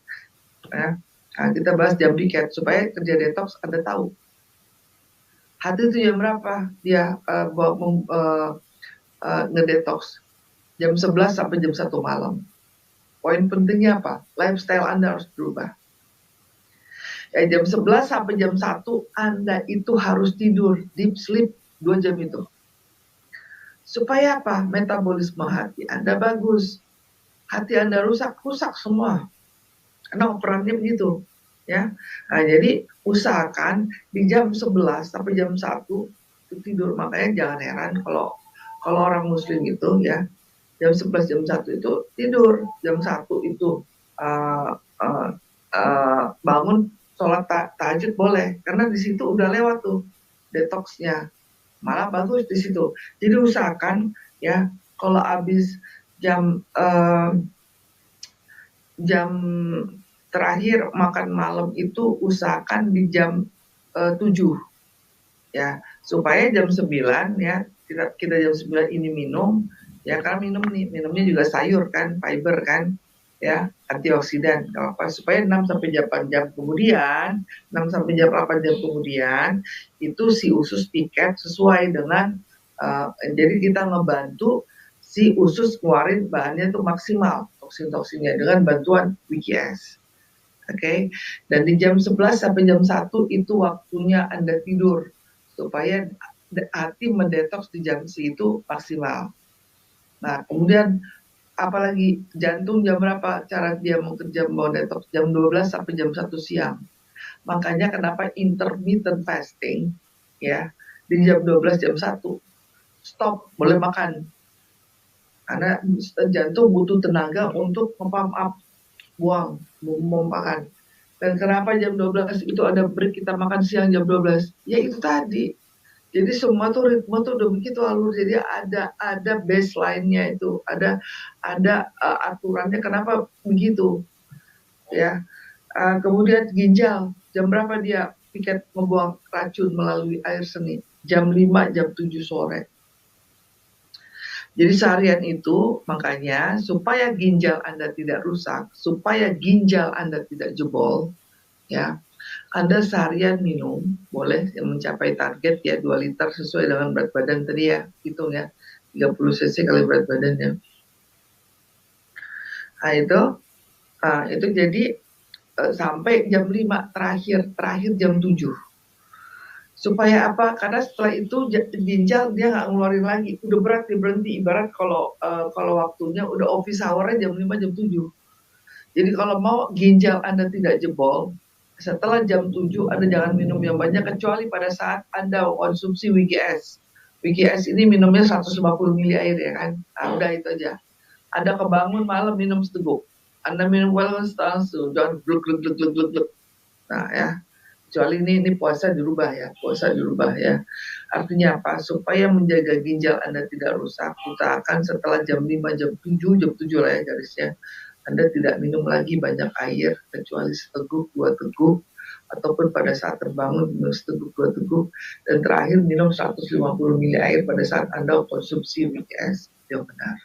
Nah, kita bahas jam piket supaya kerja detox Anda tahu. Hati itu jam berapa dia ngedetox? Jam 11 sampai jam 1 malam. Poin pentingnya apa? Lifestyle Anda harus berubah. Ya, jam 11 sampai jam 1 Anda itu harus tidur, deep sleep 2 jam itu. Supaya apa? Metabolisme hati Anda bagus. Hati Anda rusak semua. Karena operannya begitu. Ya. Nah, jadi usahakan di jam 11 sampai jam 1 itu tidur. Makanya jangan heran kalau orang muslim itu ya, jam 11 jam 1 itu tidur. Jam 1 itu bangun sholat tahajud boleh. Karena di situ udah lewat tuh detoxnya. Malah bagus di situ. Jadi usahakan ya kalau habis jam terakhir makan malam itu usahakan di jam 7 ya, supaya jam 9 ya kita jam 9 ini minum ya, karena minumnya juga sayur kan, fiber kan ya, antioksidan apa, supaya 6 sampai 8 jam kemudian 6 sampai 8 jam kemudian itu si usus piket sesuai dengan jadi kita ngebantu si usus keluarin bahannya itu maksimal toksin-toksinnya dengan bantuan WGS. Oke. Dan di jam 11 sampai jam 1 itu waktunya Anda tidur supaya hati mendetoks di jam segitu maksimal. Nah, kemudian apalagi jantung jam berapa cara dia bekerja mau detox? Jam 12 sampai jam 1 siang. Makanya kenapa intermittent fasting ya, di jam 12 jam 1 stop, boleh makan. Karena jantung butuh tenaga untuk pump up, buang, mempakan. Dan kenapa jam 12 itu ada break kita makan siang jam 12? Ya itu tadi. Jadi semua tuh ritme tuh udah begitu alur. Jadi ada baseline-nya itu, ada aturannya kenapa begitu ya. Kemudian ginjal, jam berapa dia piket membuang racun melalui air seni? Jam 5, jam 7 sore. Jadi seharian itu makanya supaya ginjal Anda tidak rusak, supaya ginjal Anda tidak jebol, ya, Anda seharian minum boleh yang mencapai target ya 2 liter sesuai dengan berat badan tadi ya, hitung ya, 30 cc kali berat badannya. Nah itu jadi sampai jam 5 terakhir jam 7. Supaya apa? Karena setelah itu ginjal dia nggak ngeluarin lagi, udah berat dia berhenti. Ibarat kalau waktunya udah office hour-nya jam 5 jam 7. Jadi kalau mau ginjal Anda tidak jebol, setelah jam 7 Anda jangan minum yang banyak kecuali pada saat Anda konsumsi WGS. WGS ini minumnya 150 ml air ya kan. Nah, udah itu aja. Anda kebangun malam minum seteguk. Anda minum wellness langsung, jangan gluk gluk gluk gluk gluk gluk. Nah ya, kecuali ini puasa dirubah ya. Artinya apa? Supaya menjaga ginjal Anda tidak rusak, usahakan setelah jam 5, jam 7 lah ya garisnya. Anda tidak minum lagi banyak air, kecuali seteguk, 2 teguk, ataupun pada saat terbangun minum seteguk, 2 teguk, dan terakhir minum 150 ml air pada saat Anda konsumsi WGS yang benar.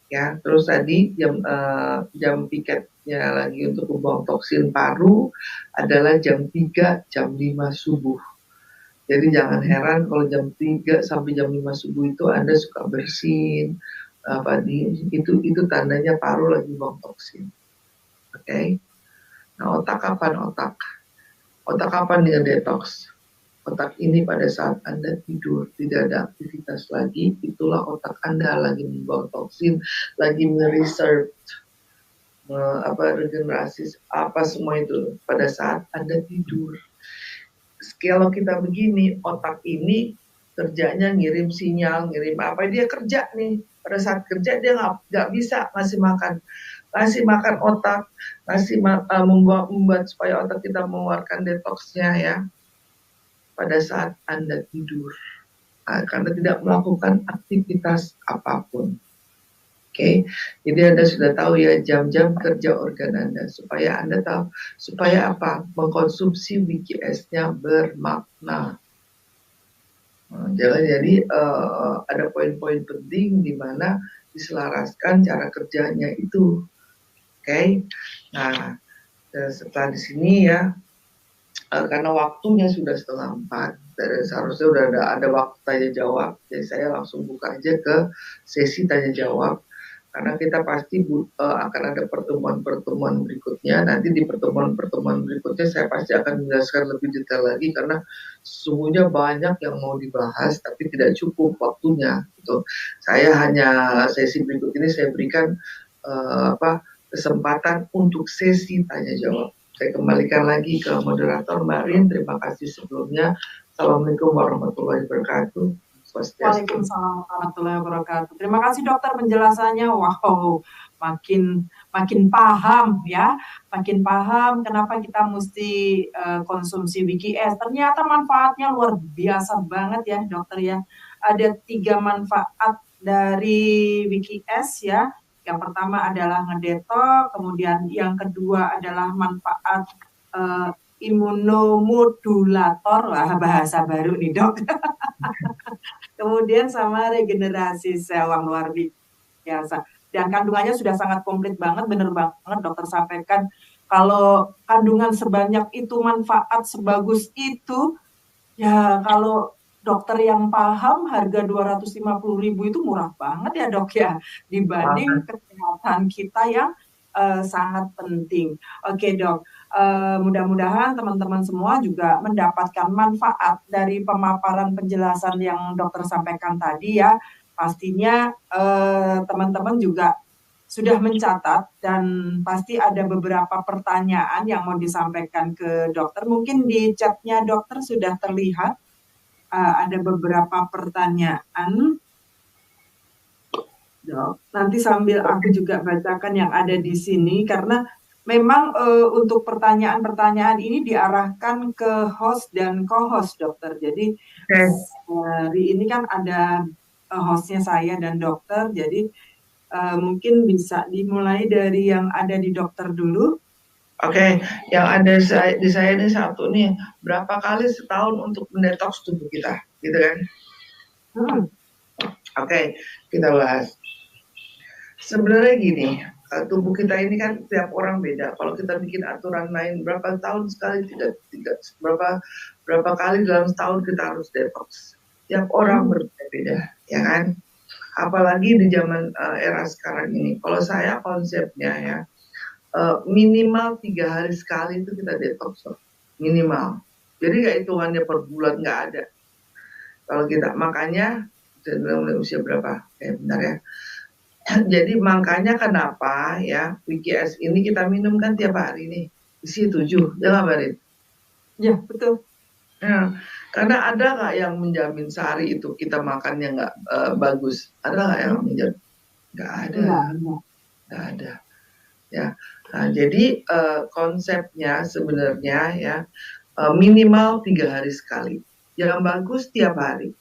Ya, terus tadi jam piketnya lagi untuk membuang toksin paru adalah jam 3, jam 5 subuh. Jadi jangan heran kalau jam 3 sampai jam 5 subuh itu Anda suka bersin, itu tandanya paru lagi buang toksin. Oke. Nah, otak kapan otak? Otak kapan dia detox? Otak ini pada saat Anda tidur, tidak ada aktivitas lagi, itulah otak Anda lagi membuang toksin, lagi mereserve, regenerasi, apa semua itu pada saat Anda tidur. Kalau kita begini, otak ini kerjanya ngirim sinyal, ngirim apa, dia kerja nih. Pada saat kerja dia nggak bisa ngasih makan otak, membuat supaya otak kita mengeluarkan detoxnya ya. Pada saat Anda tidur, karena tidak melakukan aktivitas apapun. Oke, jadi Anda sudah tahu ya jam-jam kerja organ Anda, supaya Anda tahu, supaya apa? Mengkonsumsi WGS-nya bermakna. Jadi ada poin-poin penting di mana diselaraskan cara kerjanya itu. Oke, nah setelah di sini ya, karena waktunya sudah 3:30, seharusnya udah ada waktu tanya jawab, jadi saya langsung buka aja ke sesi tanya jawab, karena kita pasti akan ada pertemuan berikutnya. Nanti di pertemuan berikutnya saya pasti akan menjelaskan lebih detail lagi, karena sesungguhnya banyak yang mau dibahas tapi tidak cukup waktunya gitu. Saya hanya sesi berikut ini saya berikan kesempatan untuk sesi tanya jawab. Saya kembalikan lagi ke moderator Mbak Rin. Terima kasih sebelumnya. Assalamualaikum warahmatullahi wabarakatuh. Waalaikumsalam warahmatullahi wabarakatuh. Terima kasih dokter penjelasannya. Wow, makin paham ya, makin paham kenapa kita mesti konsumsi WGS. Ternyata manfaatnya luar biasa banget ya dokter ya. Ada 3 manfaat dari WGS ya. Yang pertama adalah ngedetox, kemudian yang kedua adalah manfaat imunomodulator, bahasa baru nih dok. Kemudian sama regenerasi sel yang luar biasa. Dan kandungannya sudah sangat komplit banget, bener banget dokter sampaikan. Kalau kandungan sebanyak itu, manfaat sebagus itu, ya kalau dokter yang paham harga 250.000 itu murah banget ya dok ya, dibanding kesehatan kita yang sangat penting. Oke dok, mudah-mudahan teman-teman semua juga mendapatkan manfaat dari pemaparan penjelasan yang dokter sampaikan tadi ya. Pastinya teman-teman juga sudah mencatat dan pasti ada beberapa pertanyaan yang mau disampaikan ke dokter. Mungkin di chatnya dokter sudah terlihat ada beberapa pertanyaan. Dok, nanti sambil aku juga bacakan yang ada di sini karena memang untuk pertanyaan-pertanyaan ini diarahkan ke host dan co-host, dokter. Jadi hari ini kan ada hostnya saya dan dokter, jadi mungkin bisa dimulai dari yang ada di dokter dulu. Oke, yang ada di saya ini satu nih, berapa kali setahun untuk mendetoks tubuh kita, gitu kan? Oke, kita bahas. Sebenarnya gini, tubuh kita ini kan tiap orang beda. Kalau kita bikin aturan lain berapa tahun sekali, tidak berapa kali dalam setahun kita harus detox. Tiap orang berbeda-beda, ya kan? Apalagi di zaman era sekarang ini. Kalau saya konsepnya ya, minimal 3 hari sekali itu kita detox, minimal. Jadi nggak hitungannya per bulan, nggak ada. Kalau kita makanya mulai usia berapa? Bentar ya. Jadi makanya kenapa ya WKS ini kita minum kan tiap hari nih, isi 7, ya nggak Barit? Ya betul. Ya, karena ada nggak yang menjamin sehari itu kita makannya nggak bagus? Ada nggak yang menjamin? Nggak ada. Nggak ada. Ya, nah, jadi konsepnya sebenarnya ya minimal 3 hari sekali. Yang bagus tiap hari.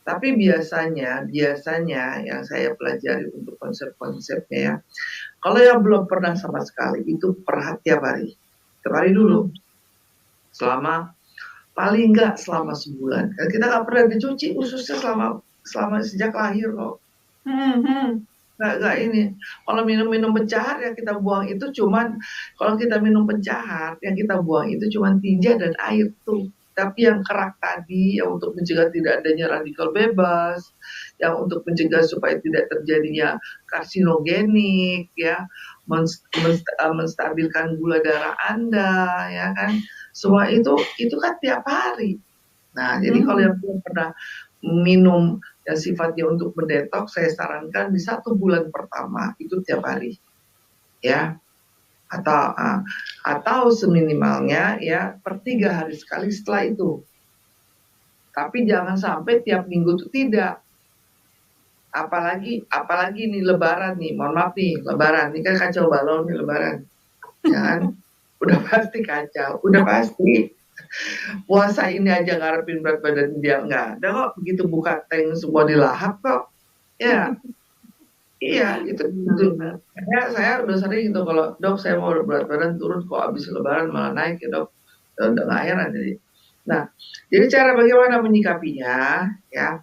Tapi biasanya yang saya pelajari untuk konsep-konsepnya ya, kalau yang belum pernah sama sekali itu tiap hari dulu, paling nggak selama sebulan. Kan kita nggak pernah dicuci ususnya selama sejak lahir kok. Nggak ini. Kalau minum pencahar yang kita buang itu cuman, kalau kita minum pencahar yang kita buang itu cuman tinja dan air tuh. Tapi yang kerak tadi, yang untuk mencegah tidak adanya radikal bebas, yang untuk mencegah supaya tidak terjadinya karsinogenik, ya, menstabilkan gula darah Anda, ya kan, semua itu kan tiap hari. Nah, jadi kalau yang belum pernah minum yang sifatnya untuk mendetoks, saya sarankan di 1 bulan pertama itu tiap hari, ya. Atau seminimalnya ya per 3 hari sekali setelah itu. Tapi jangan sampai tiap minggu itu tidak. Apalagi nih lebaran nih, mohon maaf nih, lebaran. Ini kan kacau balau nih lebaran. Jangan, udah pasti kacau, udah pasti. Puasa ini aja ngarepin berat badan dia nggak ada kok, begitu buka tank semua dilahap kok. Ya. Iya, itu. Saya udah sering gitu, kalau dok saya mau berat badan turun kok habis lebaran malah naik ya dok, udah nggak heran jadi. Nah, jadi cara bagaimana menyikapinya ya?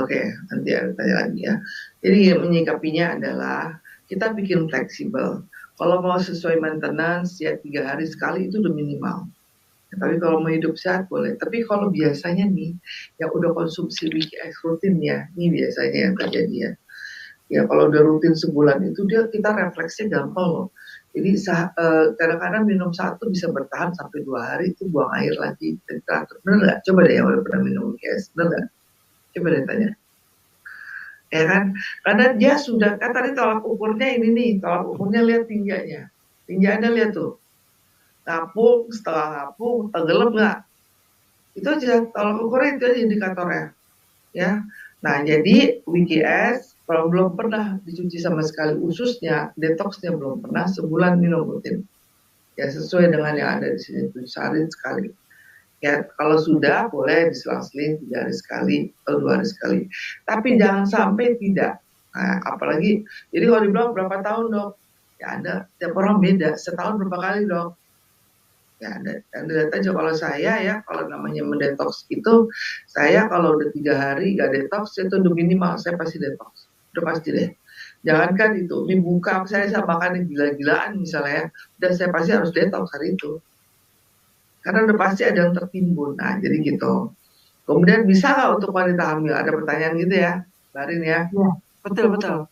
Oke, nanti ada tanya lagi ya. Jadi menyikapinya adalah kita bikin fleksibel. Kalau mau sesuai maintenance ya 3 hari sekali itu udah minimal. Tapi kalau mau hidup sehat boleh. Tapi kalau biasanya nih, yang udah konsumsi WKS rutin ya, ini biasanya yang terjadi ya. Ya kalau udah rutin sebulan itu kita refleksnya gampang loh. Jadi kadang-kadang minum 1 bisa bertahan sampai 2 hari itu buang air lagi. Teratur. Bener nggak? Coba deh yang udah pernah minum WKS, bener nggak? Coba deh tanya. Ya kan? Karena dia sudah, kan tadi tolak ukurnya ini nih, tolak ukurnya lihat tinjanya. Tinjanya lihat tuh. Ngapung, setengah ngapung, tenggelam nggak? Itu aja, tolak ukurnya itu aja indikatornya. Ya, nah jadi WKS kalau belum pernah dicuci sama sekali ususnya, detoxnya belum pernah, sebulan minum rutin. Ya sesuai dengan yang ada di sini, 7 hari sekali. Ya kalau sudah boleh diselang-seling 3 hari sekali atau 2 hari sekali. Tapi jangan sampai tidak. Nah, apalagi, jadi kalau dibilang berapa tahun dok? Ya ada, tiap orang beda. Setahun berapa kali dok? Ya, dan lihat aja kalau saya ya, kalau namanya mendetoks itu, saya kalau udah 3 hari gak detox, itu udah minimal, saya pasti detox. Udah pasti deh. Jangankan itu, mie buka saya makan gila-gilaan misalnya, dan saya pasti harus detox hari itu. Karena udah pasti ada yang tertimbun. Nah, jadi gitu. Kemudian bisa nggak untuk wanita hamil? Ada pertanyaan gitu ya, Barin ya? Ya, betul.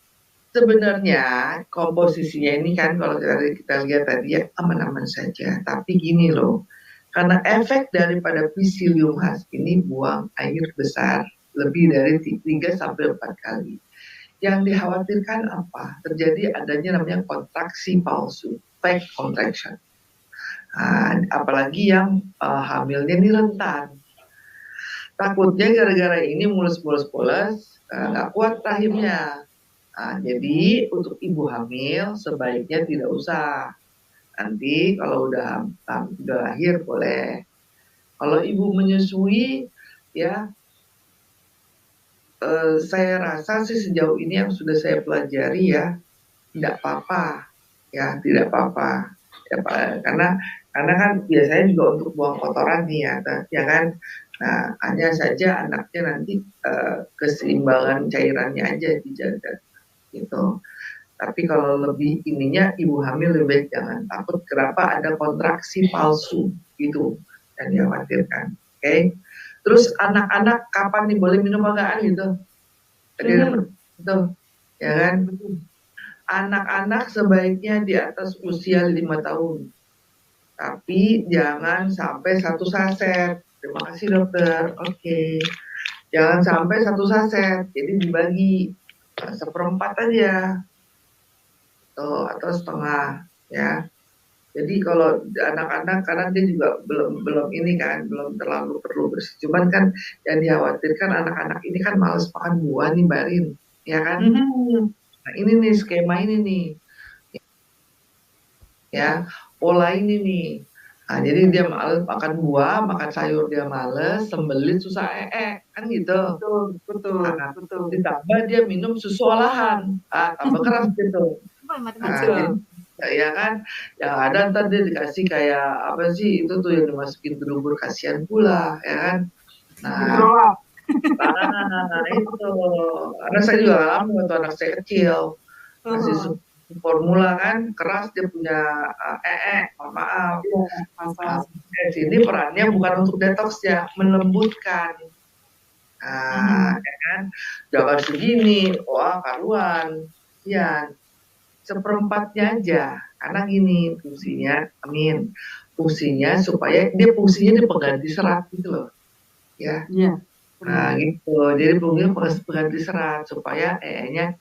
Sebenarnya komposisinya ini kan kalau kita lihat tadi ya aman-aman saja. Tapi gini loh, karena efek daripada Psyllium husk ini buang air besar lebih dari 3-4 kali. Yang dikhawatirkan apa? Terjadi adanya namanya kontraksi palsu, fake contraction. Apalagi yang hamilnya ini rentan. Takutnya gara-gara ini mulus-mulus nggak kuat rahimnya. Nah, jadi untuk ibu hamil sebaiknya tidak usah. Nanti kalau udah lahir boleh. Kalau ibu menyusui, ya saya rasa sih sejauh ini yang sudah saya pelajari ya tidak apa-apa, ya tidak apa-apa. Ya, karena kan biasanya juga untuk buang kotoran nih ya kan. Nah, hanya saja anaknya nanti keseimbangan cairannya aja dijaga gitu. Tapi kalau lebih ininya ibu hamil lebih baik jangan takut kenapa ada kontraksi palsu gitu yang dikhawatirkan. Oke. Terus anak-anak kapan nih boleh minum magaan gitu? Tadi itu ya kan? Anak-anak sebaiknya di atas usia 5 tahun. Tapi jangan sampai 1 saset. Terima kasih dokter. Oke. Jangan sampai 1 saset. Jadi dibagi seperempat aja. Atau setengah ya. Jadi kalau anak-anak karena dia juga belum ini kan belum terlalu perlu bersih. Cuman kan yang dikhawatirkan anak-anak ini kan males makan buah nih Barin, ya kan? Nah ini nih skema ini nih, ya pola ini nih. Nah, jadi dia males makan buah, makan sayur dia males, sembelit susah kan gitu. Betul. Ditambah dia minum susu olahan, tambah keras gitu. Ya kan, yang ada ntar dia dikasih kayak apa sih itu tuh yang dimasukin ke dubur kasihan pula, ya kan. Nah itu, karena saya juga ngalamin waktu anak saya kecil, masih formula kan keras dia punya maaf. Ini perannya bukan untuk detox ya, melembutkan. Ya kan, jangan segini, wah karuan, ya seperempatnya aja, karena gini fungsinya, fungsinya supaya dia fungsinya pengganti serat gitu loh, ya. Nah gitu, jadi fungsinya pengganti serat supaya enya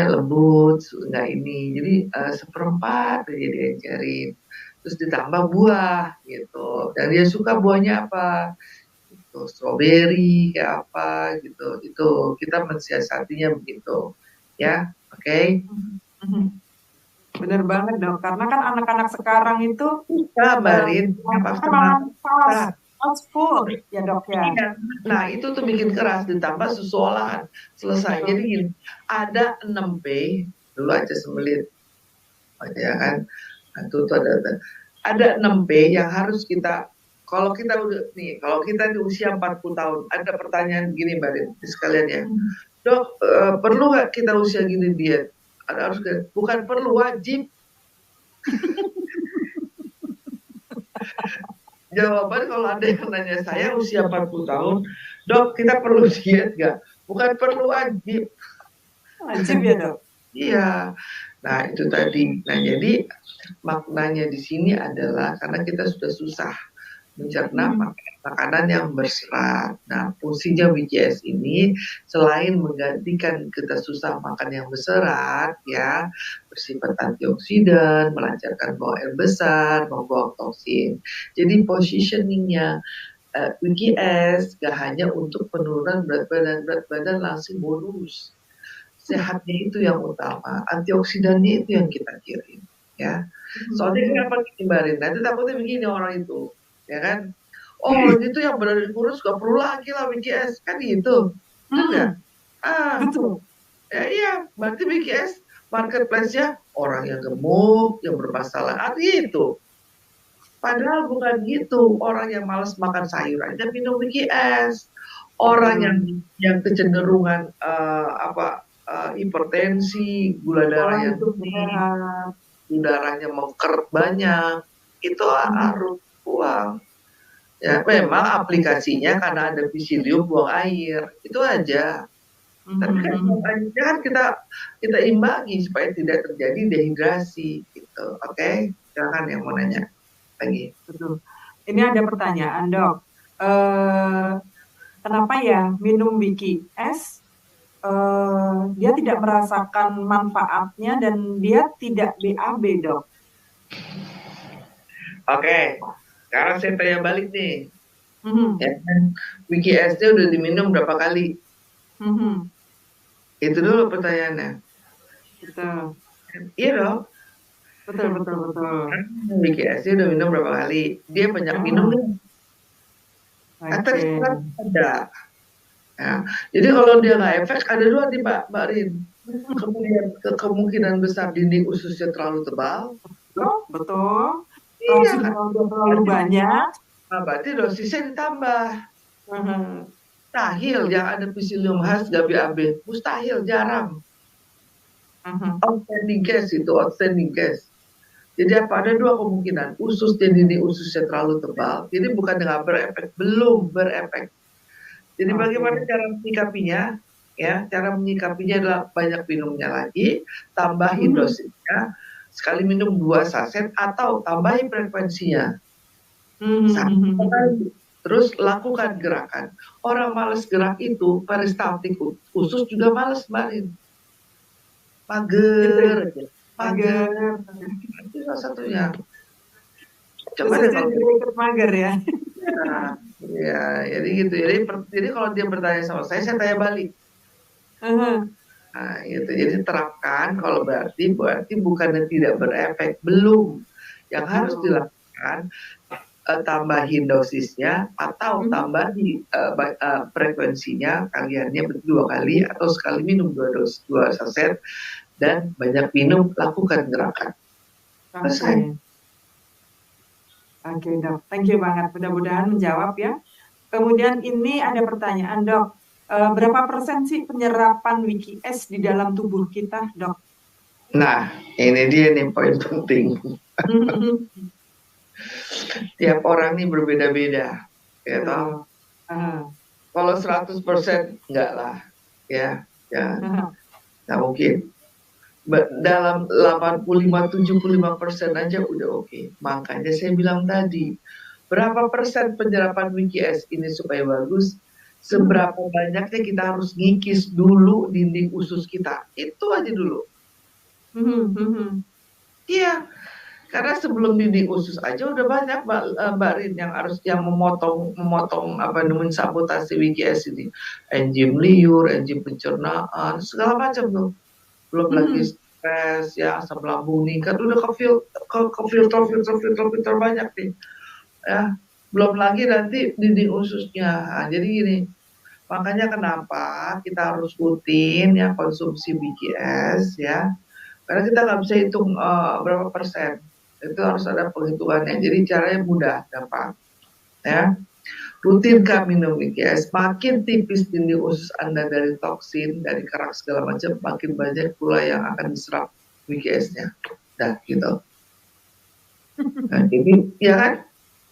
lembut, nggak ini, jadi seperempat aja diajarin, terus ditambah buah gitu, dan dia suka buahnya apa? Gitu, stroberi kayak apa gitu, itu kita mensiasatinya begitu, ya, oke. Bener banget dok, karena kan anak-anak sekarang itu Barin fast food ya dok ya. Nah itu tuh bikin keras, ditambah susu olahan selesai. Jadi gini, ada 6P dulu aja sembelit, ya kan? Nah, itu ada 6P yang harus kita, kalau kita udah nih, kalau kita di usia 40 tahun, ada pertanyaan gini Barin sekalian ya, dok perlu nggak kita usia gini diet? Harus bukan perlu, wajib. Jawaban kalau ada yang nanya saya usia 40 tahun, dok kita perlu diet nggak? Bukan perlu, wajib. Wajib ya dok? Iya. Nah itu tadi. Nah jadi maknanya di sini adalah karena kita sudah susah mencerna makanan yang berserat. Nah, fungsinya WGS ini selain menggantikan kita susah makan yang berserat, ya, bersifat antioksidan, melancarkan buang air besar, membuang toksin. Jadi positioningnya WGS gak hanya untuk penurunan berat badan langsung bonus. Sehatnya itu yang utama, antioksidannya itu yang kita kirim, ya. Soalnya kenapa dibarin? Nanti takutnya begini orang itu, ya kan? Oh itu yang berada kurus gak perlu lagi lah BGS kan gitu, enggak? Betul. Ya iya, berarti BGS marketplace-nya orang yang gemuk, yang bermasalah, itu. Padahal bukan gitu, orang yang malas makan sayur aja minum BGS, orang yang kecenderungan hipertensi, gula darahnya tinggi, darahnya mengkeret banyak, itu harus buang. Ya memang aplikasinya karena ada Visidium buang air, itu aja. Tapi kan kita imbangi supaya tidak terjadi dehidrasi gitu. Oke, silakan yang mau nanya lagi. Betul. Ini ada pertanyaan dok, kenapa ya minum WGS dia tidak merasakan manfaatnya dan dia tidak BAB dok? Oke, sekarang saya tanya balik nih, ya kan, WGS-nya udah diminum berapa kali? Itu dulu pertanyaannya. betul. Iya dong. Betul, betul, betul. BKS dia udah minum berapa kali? Dia banyak minum nih. Efek Oke. samping ada. Ya. Jadi kalau dia nggak efek, ada dua nih Mbak Rin. Kemudian kemungkinan besar dinding ususnya terlalu tebal. Betul. Kalau Iya sudah kan? terlalu banyak. Nah, berarti dosisnya ditambah. Mhm. Mustahil yang ada Psyllium khas Gabi AB. Mustahil, jarang. Mhm. Outstanding case itu, outstanding case. Jadi apa? Ada dua kemungkinan. Usus dan dinding ususnya terlalu tebal. Jadi bukan dengan berefek, belum berefek. Jadi Oke. bagaimana cara menyikapinya? Ya, cara menyikapinya adalah banyak minumnya lagi, tambahin dosisnya, sekali minum 2 saset atau tambahin frekuensinya. Satu kali. Terus lakukan gerakan. Orang males gerak itu, peristaltik usus juga males, Mbak Rin. Mager aja. Mager. Itu salah satunya. Coba deh Ususnya kalau juga ikut mager ya. ya, jadi gitu. Jadi kalau dia bertanya sama saya tanya balik. Nah, itu. Jadi terapkan kalau berarti bukannya tidak berefek, belum. Yang harus dilakukan tambahin dosisnya atau tambahin frekuensinya, kaliannya 2 kali atau sekali minum 2 saset dan banyak minum, lakukan gerakan. Selesai. Oke, Dok. Thank you banget. Mudah-mudahan menjawab ya. Kemudian ini ada pertanyaan, Dok. Berapa persen sih penyerapan WikiS di dalam tubuh kita, Dok? Nah, ini dia nih poin penting. Tiap orang nih berbeda-beda, ya toh. Kalau 100% enggak lah, ya, nggak mungkin. Dalam 85-75% aja udah oke. Makanya saya bilang tadi, berapa persen penyerapan WikiS ini supaya bagus, seberapa banyaknya kita harus ngikis dulu dinding usus kita. Itu aja dulu. Iya, karena sebelum dinding usus aja udah banyak Mbak Rin yang memotong apa namanya sabotase WikiS ini. Enzim liur, enzim pencernaan, segala macam tuh. Belum lagi stres ya, asam lambung meningkat, udah ke filter banyak nih ya, belum lagi nanti dinding ususnya. Nah, jadi gini, makanya kenapa kita harus rutin ya konsumsi BKS ya, karena kita nggak bisa hitung berapa persen, itu harus ada penghitungannya. Jadi caranya mudah, gampang ya. Rutinkan minum WKS, makin tipis dinding usus Anda dari toksin, dari kerak segala macam, makin banyak pula yang akan diserap WKS-nya. Dah gitu. Nah, jadi ya kan?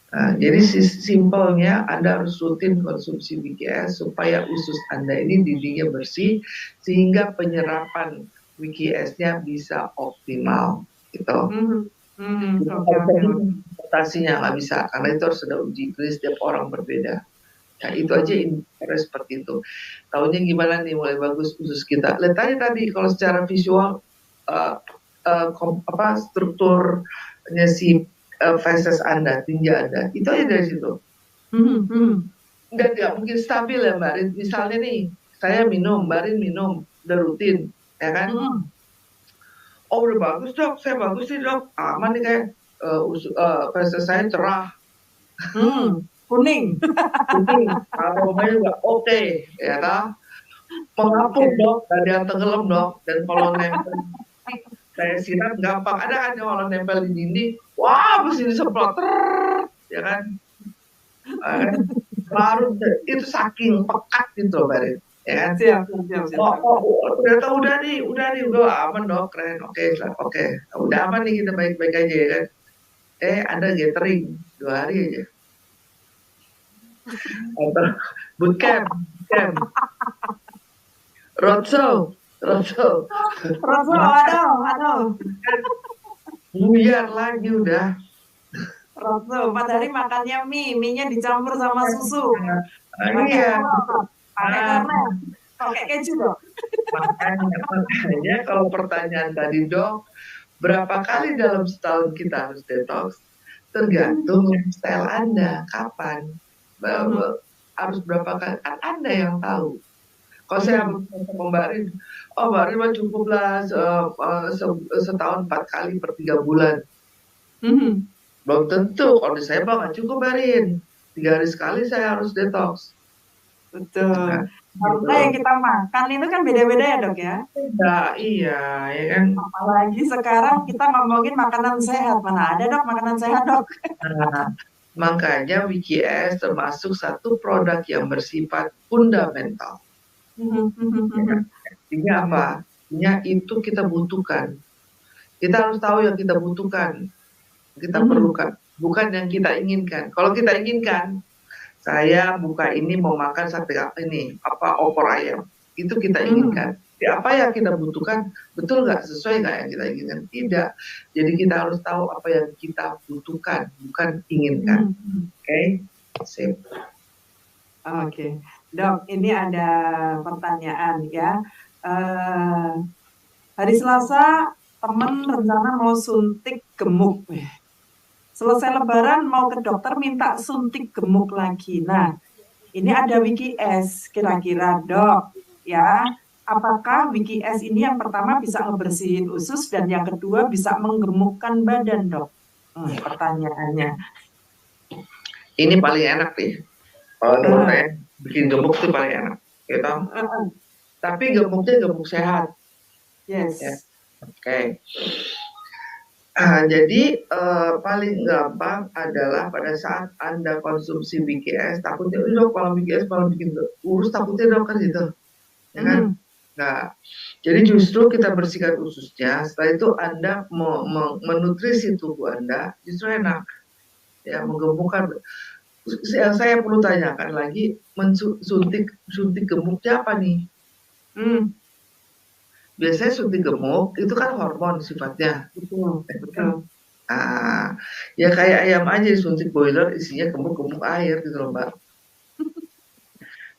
Nah, jadi simpelnya Anda harus rutin konsumsi WKS supaya usus Anda ini dindingnya bersih sehingga penyerapan WKS-nya bisa optimal gitu. Transportasinya nggak bisa karena itu harus ada uji klinis, setiap orang berbeda. Ya itu aja indikatornya seperti itu. Tahunya gimana nih mulai bagus usus kita. Lihat aja tadi kalau secara visual strukturnya si feses Anda, tinja Anda, itu aja dari situ. Nggak mungkin stabil ya Mbak Rin. Misalnya nih, saya minum, Mbak Rin minum, udah rutin, ya kan? Oh udah bagus dok, saya bagus sih dok, aman nih kayak feses saya cerah. Kuning. Aromanya juga oke, ya kan? Mengapung dok, ada yang tenggelam dok, dan kalau nempel saya siram gampang. Ada kan yang kalau nempel di dinding, wah mesti disemprot, ya kan? Baru itu saking pekat gitu Mbak, ya kan? Ternyata udah nih, udah aman dok, keren, oke, udah aman nih, kita baik-baik aja ya kan? Ada gathering 2 hari aja. Atau bootcamp, roadshow, aduh. Buyar lagi udah. Roadshow, 4 hari makannya mie-nya dicampur sama susu. Iya. Pakai keju dok. Makanya kalau pertanyaan tadi dok, berapa kali dalam setahun kita harus detox? Tergantung lifestyle Anda, kapan? Harus berapa kali? Anda yang tahu. Kalau saya sama Mbak Rin, oh Mbak Rin mah cukup lah setahun 4 kali per 3 bulan. Belum tentu, kalau di saya mah nggak cukup Mbak Rin. 3 hari sekali saya harus detox. Betul. Nah, Karena gitu. yang kita makan itu kan beda-beda ya dok ya. Nah, iya, ya kan. Apalagi sekarang kita ngomongin makanan sehat. Mana ada dok makanan sehat dok? Nah, makanya WKS termasuk satu produk yang bersifat fundamental. Artinya apa? Artinya itu kita butuhkan. Kita harus tahu yang kita butuhkan, kita perlukan, bukan yang kita inginkan. Kalau kita inginkan, saya buka ini mau makan sate ini, opor ayam, itu kita inginkan. Apa yang kita butuhkan, betul nggak sesuai nggak yang kita inginkan? Tidak. Jadi kita harus tahu apa yang kita butuhkan, bukan inginkan. Oke, sip. Oke, dok, ini ada pertanyaan ya. Hari Selasa temen rencana mau suntik gemuk. Selesai lebaran mau ke dokter minta suntik gemuk lagi. Nah, ini ada WKS kira-kira dok ya. Apakah WKS ini yang pertama bisa ngebersihin usus dan yang kedua bisa menggemukkan badan dok? Pertanyaannya. Ini paling enak nih. Kalau menurut saya bikin gemuk itu paling enak, gitu. Tapi gemuknya gemuk sehat. Yes. Ya. Oke. Jadi paling gampang adalah pada saat Anda konsumsi WKS, takutnya dok kalau WKS malah bikin urus, takutnya dok kan gitu, ya kan? Nah, jadi justru kita bersihkan ususnya, setelah itu Anda menutrisi tubuh Anda, justru enak, ya menggemukkan. Yang saya perlu tanyakan lagi, suntik gemuknya apa nih? Biasanya suntik gemuk itu kan hormon sifatnya. Betul. Ya kayak ayam aja suntik boiler isinya gemuk-gemuk air gitu loh Mbak.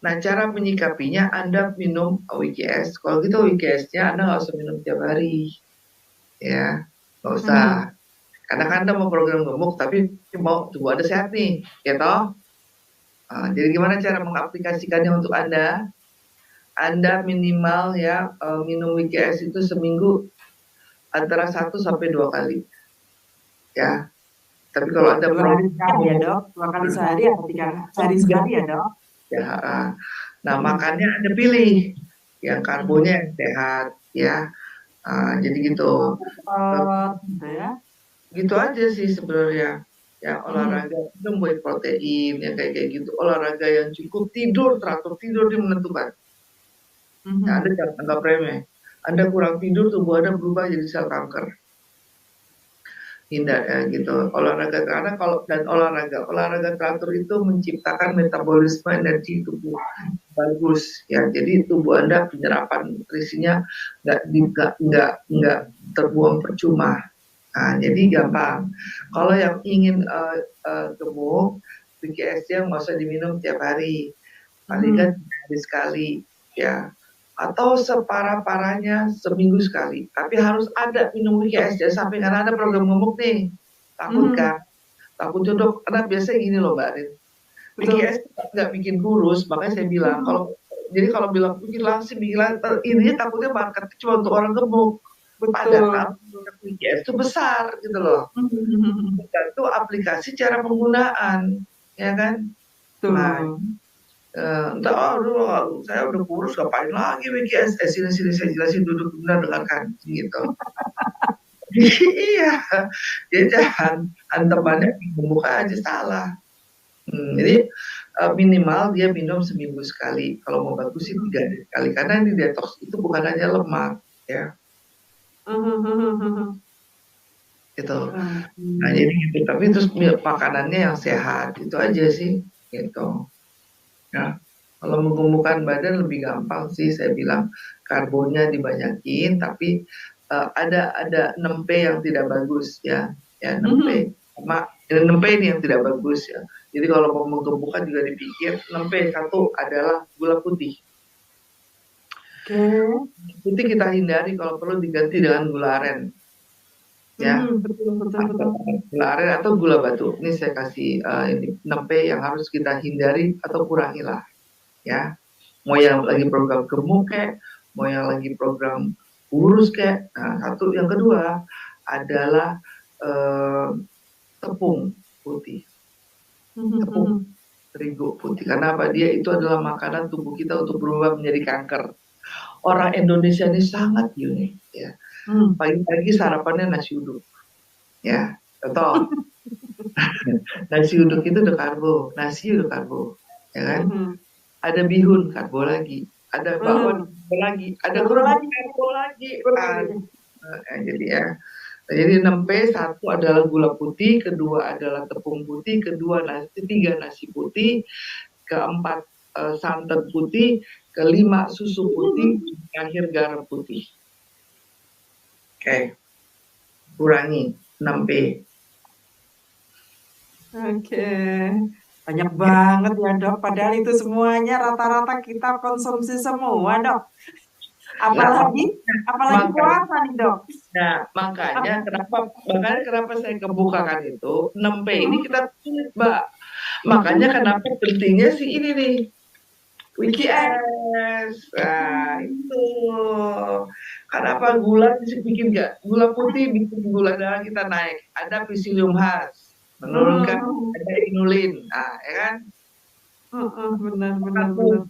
Nah cara menyikapinya Anda minum WKS. Kalau gitu WKS-nya Anda nggak usah minum tiap hari, ya nggak usah. Karena kan Anda mau program gemuk tapi mau tubuh Anda sehat nih, ya toh. Jadi gimana cara mengaplikasikannya untuk Anda? Anda minimal ya minum WKS itu seminggu antara 1 sampai 2 kali. Ya. Tapi kalau Anda 2 kali sekali ya dok, 2 kali sehari atau 3 hari sekali ya dok? Ya. Nah makannya Anda pilih yang karbonya yang sehat ya. Jadi gitu. Gitu aja sih sebenarnya. Ya olahraga minum whey protein yang kayak gitu. Olahraga yang cukup, tidur teratur, tidur dia menentukan. Nah, Anda jangan anggap remeh. Anda kurang tidur, tubuh Anda berubah jadi sel kanker. Hindar ya gitu. Olahraga karena olahraga teratur itu menciptakan metabolisme energi tubuh bagus ya. Jadi tubuh Anda penyerapan nutrisinya nggak terbuang percuma. Nah, jadi gampang. Kalau yang ingin gemuk, WKS-nya nggak usah diminum tiap hari, paling kan hari sekali ya. Atau separah-parahnya seminggu sekali. Tapi harus ada minum WKS, jangan sampai karena ada program gemuk nih. Takut kan? Takut jodoh, karena biasanya gini loh Mbak Rin. WKS nggak bikin kurus, makanya saya bilang, kalau bilang bikin langsing, ini takutnya market cuma untuk orang gemuk. Padahal WKS itu besar gitu loh. Itu aplikasi cara penggunaan, ya kan? Nah, saya udah kurus, ngapain lagi WKS? Sini saya jelasin, duduk benar dengarkan gitu. Iya, dia jangan antemannya gemuk aja salah. Jadi minimal dia minum seminggu sekali. Kalau mau bagus sih 3 hari sekali. Karena di detox itu bukan hanya lemak, ya. Gitu. Nah jadi gitu. Tapi terus makanannya yang sehat itu aja sih, gitu. Nah, kalau menggemukkan badan lebih gampang sih saya bilang karbonnya dibanyakin, tapi ada 6P yang tidak bagus ya 6P. 6P ini yang tidak bagus ya. Jadi kalau mau menggemukkan juga dipikir 6P. Satu adalah gula putih. Putih kita hindari, kalau perlu diganti dengan gula aren. Ya, gula aren atau gula batu. Ini saya kasih ini 6P yang harus kita hindari atau kurangilah. Ya, Mau yang lagi program gemuk kayak, mau yang lagi program kurus kayak. Nah, yang kedua adalah tepung putih, tepung terigu putih. Karena apa? Dia itu adalah makanan tubuh kita untuk berubah menjadi kanker. Orang Indonesia ini sangat unik ya. Pagi-pagi sarapannya nasi uduk. Ya, contoh. Nasi uduk itu udah karbo, nasi udah karbo, ya kan? Ada bihun karbo lagi, ada bakwan karbo lagi, ada kerupuk karbo lagi. Jadi ya, jadi 6P, satu adalah gula putih, kedua adalah tepung putih, ketiga nasi putih, keempat santan putih, kelima susu putih, terakhir garam putih. Oke, kurangi 6P. Oke, banyak banget ya dok. Padahal itu semuanya rata-rata kita konsumsi semua dok. Apalagi puasa nih dok. Nah, makanya kenapa saya kebukakan itu 6P ini kita sulit, Mbak. Makanya kenapa pentingnya sih ini nih. WKS. Nah, itu. Kenapa gula bisa bikin gula putih bikin gula darah kita naik. Ada psyllium khas menurunkan ada inulin. Nah, ya kan? Benar.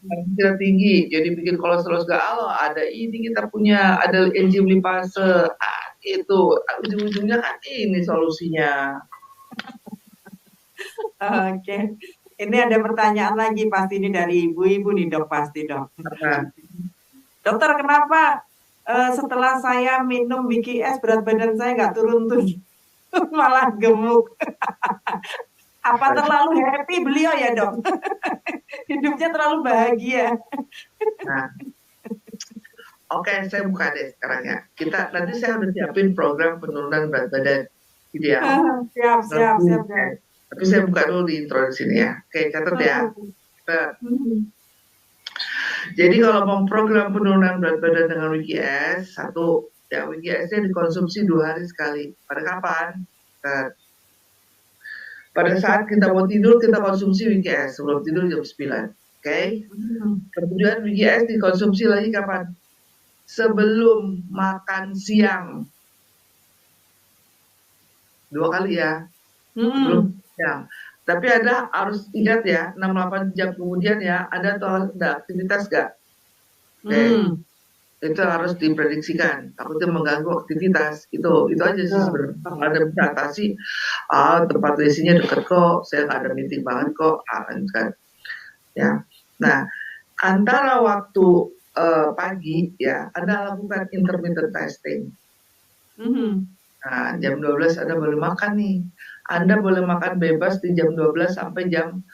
Tidak tinggi, jadi bikin kolesterol segala. Ada ini kita punya, ada enzim lipase. Itu ujung-ujungnya kan ini solusinya. Oke. Ini ada pertanyaan lagi pasti ini dari ibu-ibu nih dok pasti dok. Dokter kenapa setelah saya minum BKS berat badan saya nggak turun malah gemuk? Apa terlalu happy beliau ya dok? Hidupnya terlalu bahagia. Nah, oke, saya buka deh sekarang ya. Nanti saya udah siapin program penurunan berat badan ideal. Siap. Tapi saya buka dulu di intro di sini ya. Oke, catat ya. Jadi kalau mau program penurunan berat badan dengan WGS, WGS-nya dikonsumsi 2 hari sekali. Pada kapan? Pada saat kita mau tidur, kita konsumsi WGS. Sebelum tidur jam 9. Oke? Kemudian WGS dikonsumsi lagi kapan? Sebelum makan siang. 2 kali ya. Sebelum siang. Tapi harus ingat ya, 6-8 jam kemudian ya, ada aktivitas gak? Oke. Itu harus diprediksikan, takutnya mengganggu aktivitas. Itu aja sih sebenarnya. Ada beratasi, tempat isinya dekat kok, saya nggak ada meeting banget kok, kan. Ya. Nah, antara waktu pagi ya, Anda lakukan intermittent fasting. Nah, jam 12 Anda boleh makan nih. Anda boleh makan bebas di jam 12 sampai jam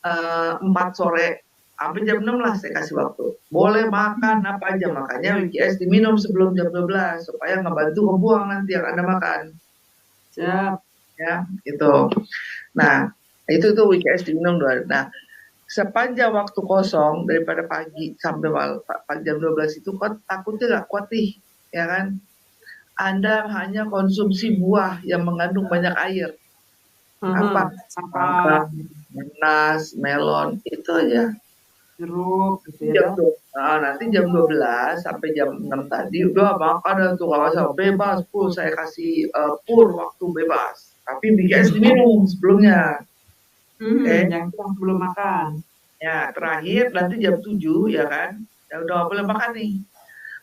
4 sore. Sampai jam 6 lah saya kasih waktu. Boleh makan apa aja, makanya WGS diminum sebelum jam 12 supaya ngebantu ngebuang nanti yang Anda makan. Siap. Ya, itu. Nah, itu WGS diminum 2 hari. Nah, sepanjang waktu kosong daripada pagi sampai jam 12 itu kan takutnya nggak kuat nih, ya kan? Anda hanya konsumsi buah yang mengandung banyak air. Apa? Nanas, melon, itu aja. Jeruk gitu ya. Nanti jam 12 sampai jam 6 tadi udah makan tuh kalau bebas pur, saya kasih waktu bebas. Tapi BKS diminum sebelumnya. Yang belum makan. Ya, terakhir nanti jam 7 ya kan. Ya udah boleh makan nih.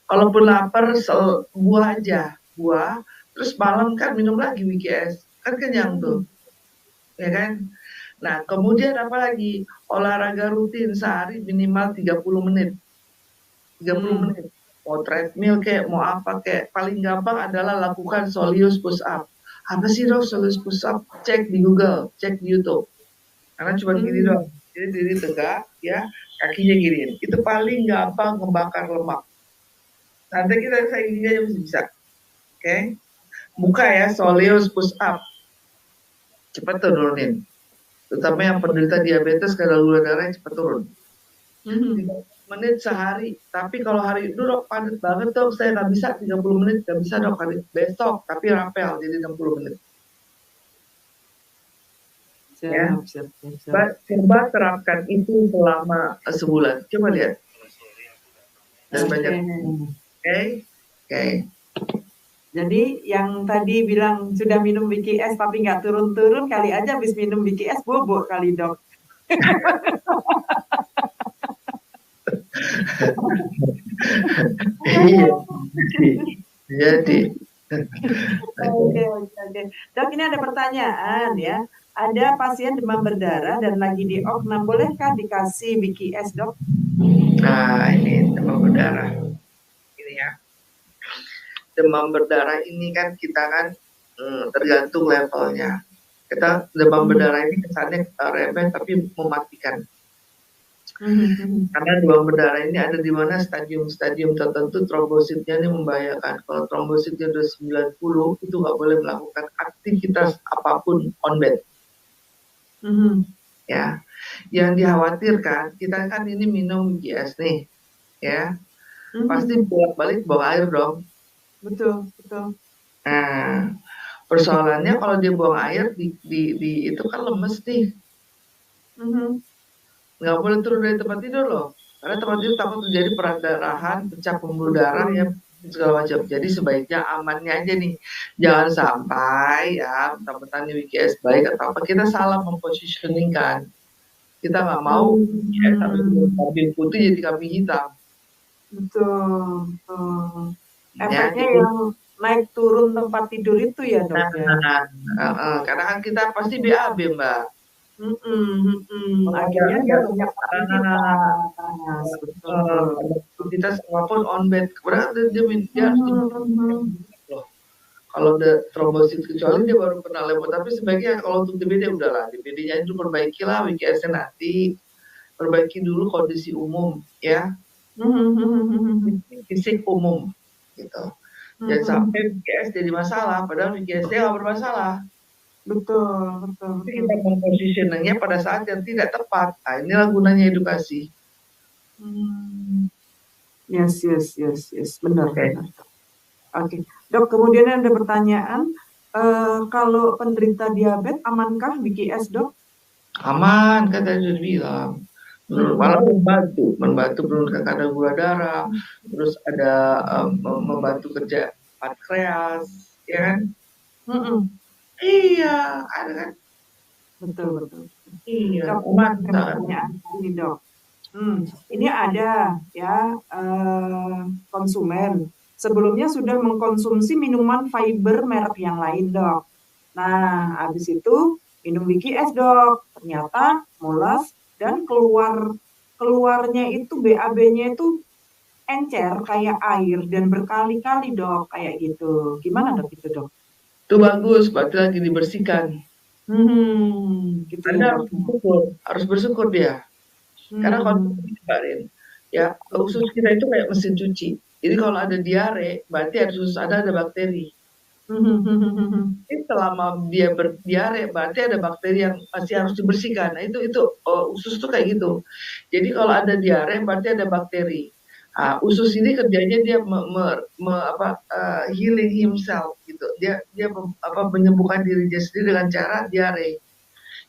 Kalaupun lapar buah aja, terus malam kan minum lagi BKS. Kan kenyang tuh. Ya kan? Nah, kemudian apa lagi? Olahraga rutin sehari minimal 30 menit. 30 menit. Mau treadmill kayak, mau apa kayak. Paling gampang adalah lakukan Soleus push up. Apa sih dong Soleus push up? Cek di Google, cek di YouTube. Karena cuma gini dong. Jadi diri tegak, ya, kakinya gini. Itu paling gampang membakar lemak. Nanti saya gini aja bisa. Oke? Buka ya Soleus push up. Cepat turunin. Terutama yang penderita diabetes, kadar gula darah yang cepat turun. 30 menit sehari. Tapi kalau hari itu dok padat banget dok, saya nggak bisa 30 menit, nggak bisa dok hari besok. Tapi rapel jadi 60 menit. Siap. Coba terapkan itu selama sebulan. Coba lihat. dan banyak. Oke. Jadi yang tadi bilang sudah minum BKS tapi nggak turun-turun, kali aja habis minum BKS bobok kali, Dok. Iya. Jadi. Oke. Dok, ini ada pertanyaan ya. Ada pasien demam berdarah dan lagi di opnam, bolehkah dikasih BKS, Dok? Nah, ini demam berdarah. Ini ya. Demam berdarah ini kan kita kan tergantung levelnya. Kita demam berdarah ini kesannya remeh tapi mematikan. Karena demam berdarah ini ada di mana stadium-stadium tertentu trombositnya ini membahayakan. Kalau trombositnya udah 90 itu nggak boleh melakukan aktivitas apapun on bed. Ya, yang dikhawatirkan kita kan ini minum BKS nih, ya, pasti bolak-balik bawa air dong. Betul. Nah, persoalannya kalau dia buang air di itu kan lemes nih. Nggak boleh turun dari tempat tidur loh, karena tempat tidur takut terjadi perdarahan, pecah pembuluh darah ya segala macam. Jadi sebaiknya amannya aja nih, jangan sampai ya mentang-mentang BKS baik atau apa kita salah mempositioningkan. Kita nggak mau BKS kambing putih jadi kambing hitam. Betul. Efeknya ya, yang naik turun tempat tidur itu ya, Dok. Karena kan kita pasti BAB, Mbak. Akhirnya dia banyak aktivitas apapun on bed, berarti dia harus loh. Kalau udah trombosit kecuali dia baru pernah lewat, tapi sebaiknya kalau untuk DBD udahlah, DBD-nya itu perbaikilah, BKS-nya nanti perbaiki dulu kondisi umum ya, fisik umum gitu. Jangan sampai BKS jadi masalah, padahal BKS-nya nggak bermasalah. Betul. Kita mempositioningnya pada saat yang tidak tepat. Nah, inilah gunanya edukasi. Yes, benar. Oke. Dok, kemudian ada pertanyaan, kalau penderita diabetes amankah BKS, Dok? Aman, kan tadi sudah bilang. Malah membantu menurunkan kadar gula darah, terus ada membantu kerja pankreas, ya kan? Iya, ada kan? Betul. Iya, pertanyaan ini, Dok. Ini ada ya konsumen sebelumnya sudah mengkonsumsi minuman fiber merek yang lain, Dok. Nah, habis itu minum BKS, Dok. Ternyata mulas dan keluarnya itu BAB-nya itu encer kayak air dan berkali-kali, Dok, kayak gitu. Gimana, Dok, itu, Dok? Itu bagus, berarti lagi dibersihkan. Gitu Anda harus bersyukur dia. Karena kalau kemarin ya usus kita itu kayak mesin cuci. Jadi kalau ada diare, berarti harus ada bakteri. Jadi selama dia berdiare, berarti ada bakteri yang masih harus dibersihkan. Nah, itu usus tuh kayak gitu. Jadi kalau ada diare, berarti ada bakteri. Usus ini kerjanya dia healing himself gitu. Dia menyembuhkan dirinya sendiri dengan cara diare.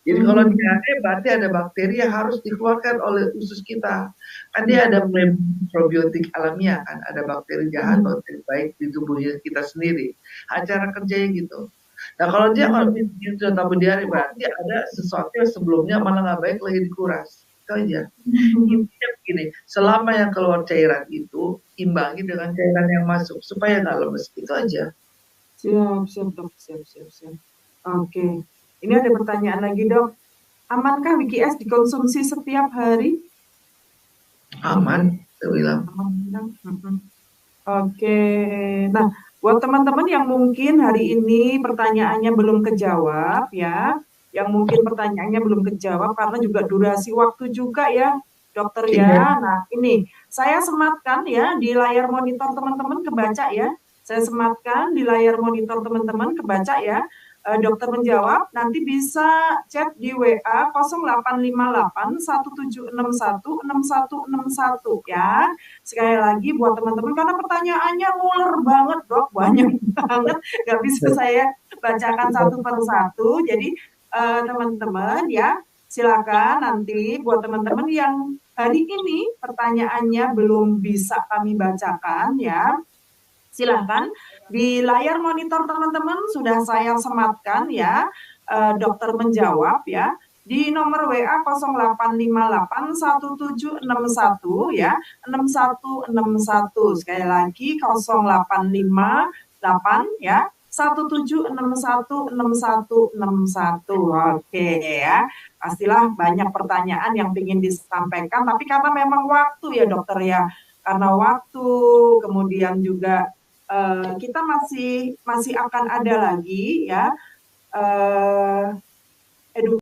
Jadi kalau diare berarti ada bakteri yang harus dikeluarkan oleh usus kita. Kan dia ada probiotik alamiah kan, ada bakteri jahat, bakteri baik di tubuh kita sendiri. Cara kerjanya gitu. Nah kalau dia sudah tambah diare berarti ada sesuatu yang sebelumnya malah nggak baik lagi dikuras. Itu aja. Intinya begini, selama yang keluar cairan itu imbangi dengan cairan yang masuk supaya nggak lemes. Itu aja. Siap, Dok. Oke. Ini ada pertanyaan lagi, Dok. Amankah BKS dikonsumsi setiap hari? Aman, saya bilang. Oke. Nah, buat teman-teman yang mungkin hari ini pertanyaannya belum kejawab ya, yang mungkin pertanyaannya belum kejawab karena juga durasi waktu juga ya, Dokter ya. Nah, ini saya sematkan ya di layar monitor teman-teman kebaca ya. Saya sematkan di layar monitor teman-teman kebaca ya. Dokter menjawab, nanti bisa chat di WA 0858 1761 6161 ya. Sekali lagi buat teman-teman, karena pertanyaannya nguler banget, Dok, banyak banget, nggak bisa saya bacakan satu per satu. Jadi teman-teman ya, silakan nanti buat teman-teman yang hari ini pertanyaannya belum bisa kami bacakan ya. Silakan di layar monitor teman-teman sudah saya sematkan ya, dokter menjawab ya di nomor WA 08581761 ya 6161, sekali lagi 0858 ya 17616161. Oke ya, pastilah banyak pertanyaan yang ingin disampaikan, tapi karena memang waktu ya dokter ya, karena waktu kemudian juga kita masih akan ada lagi ya edukasi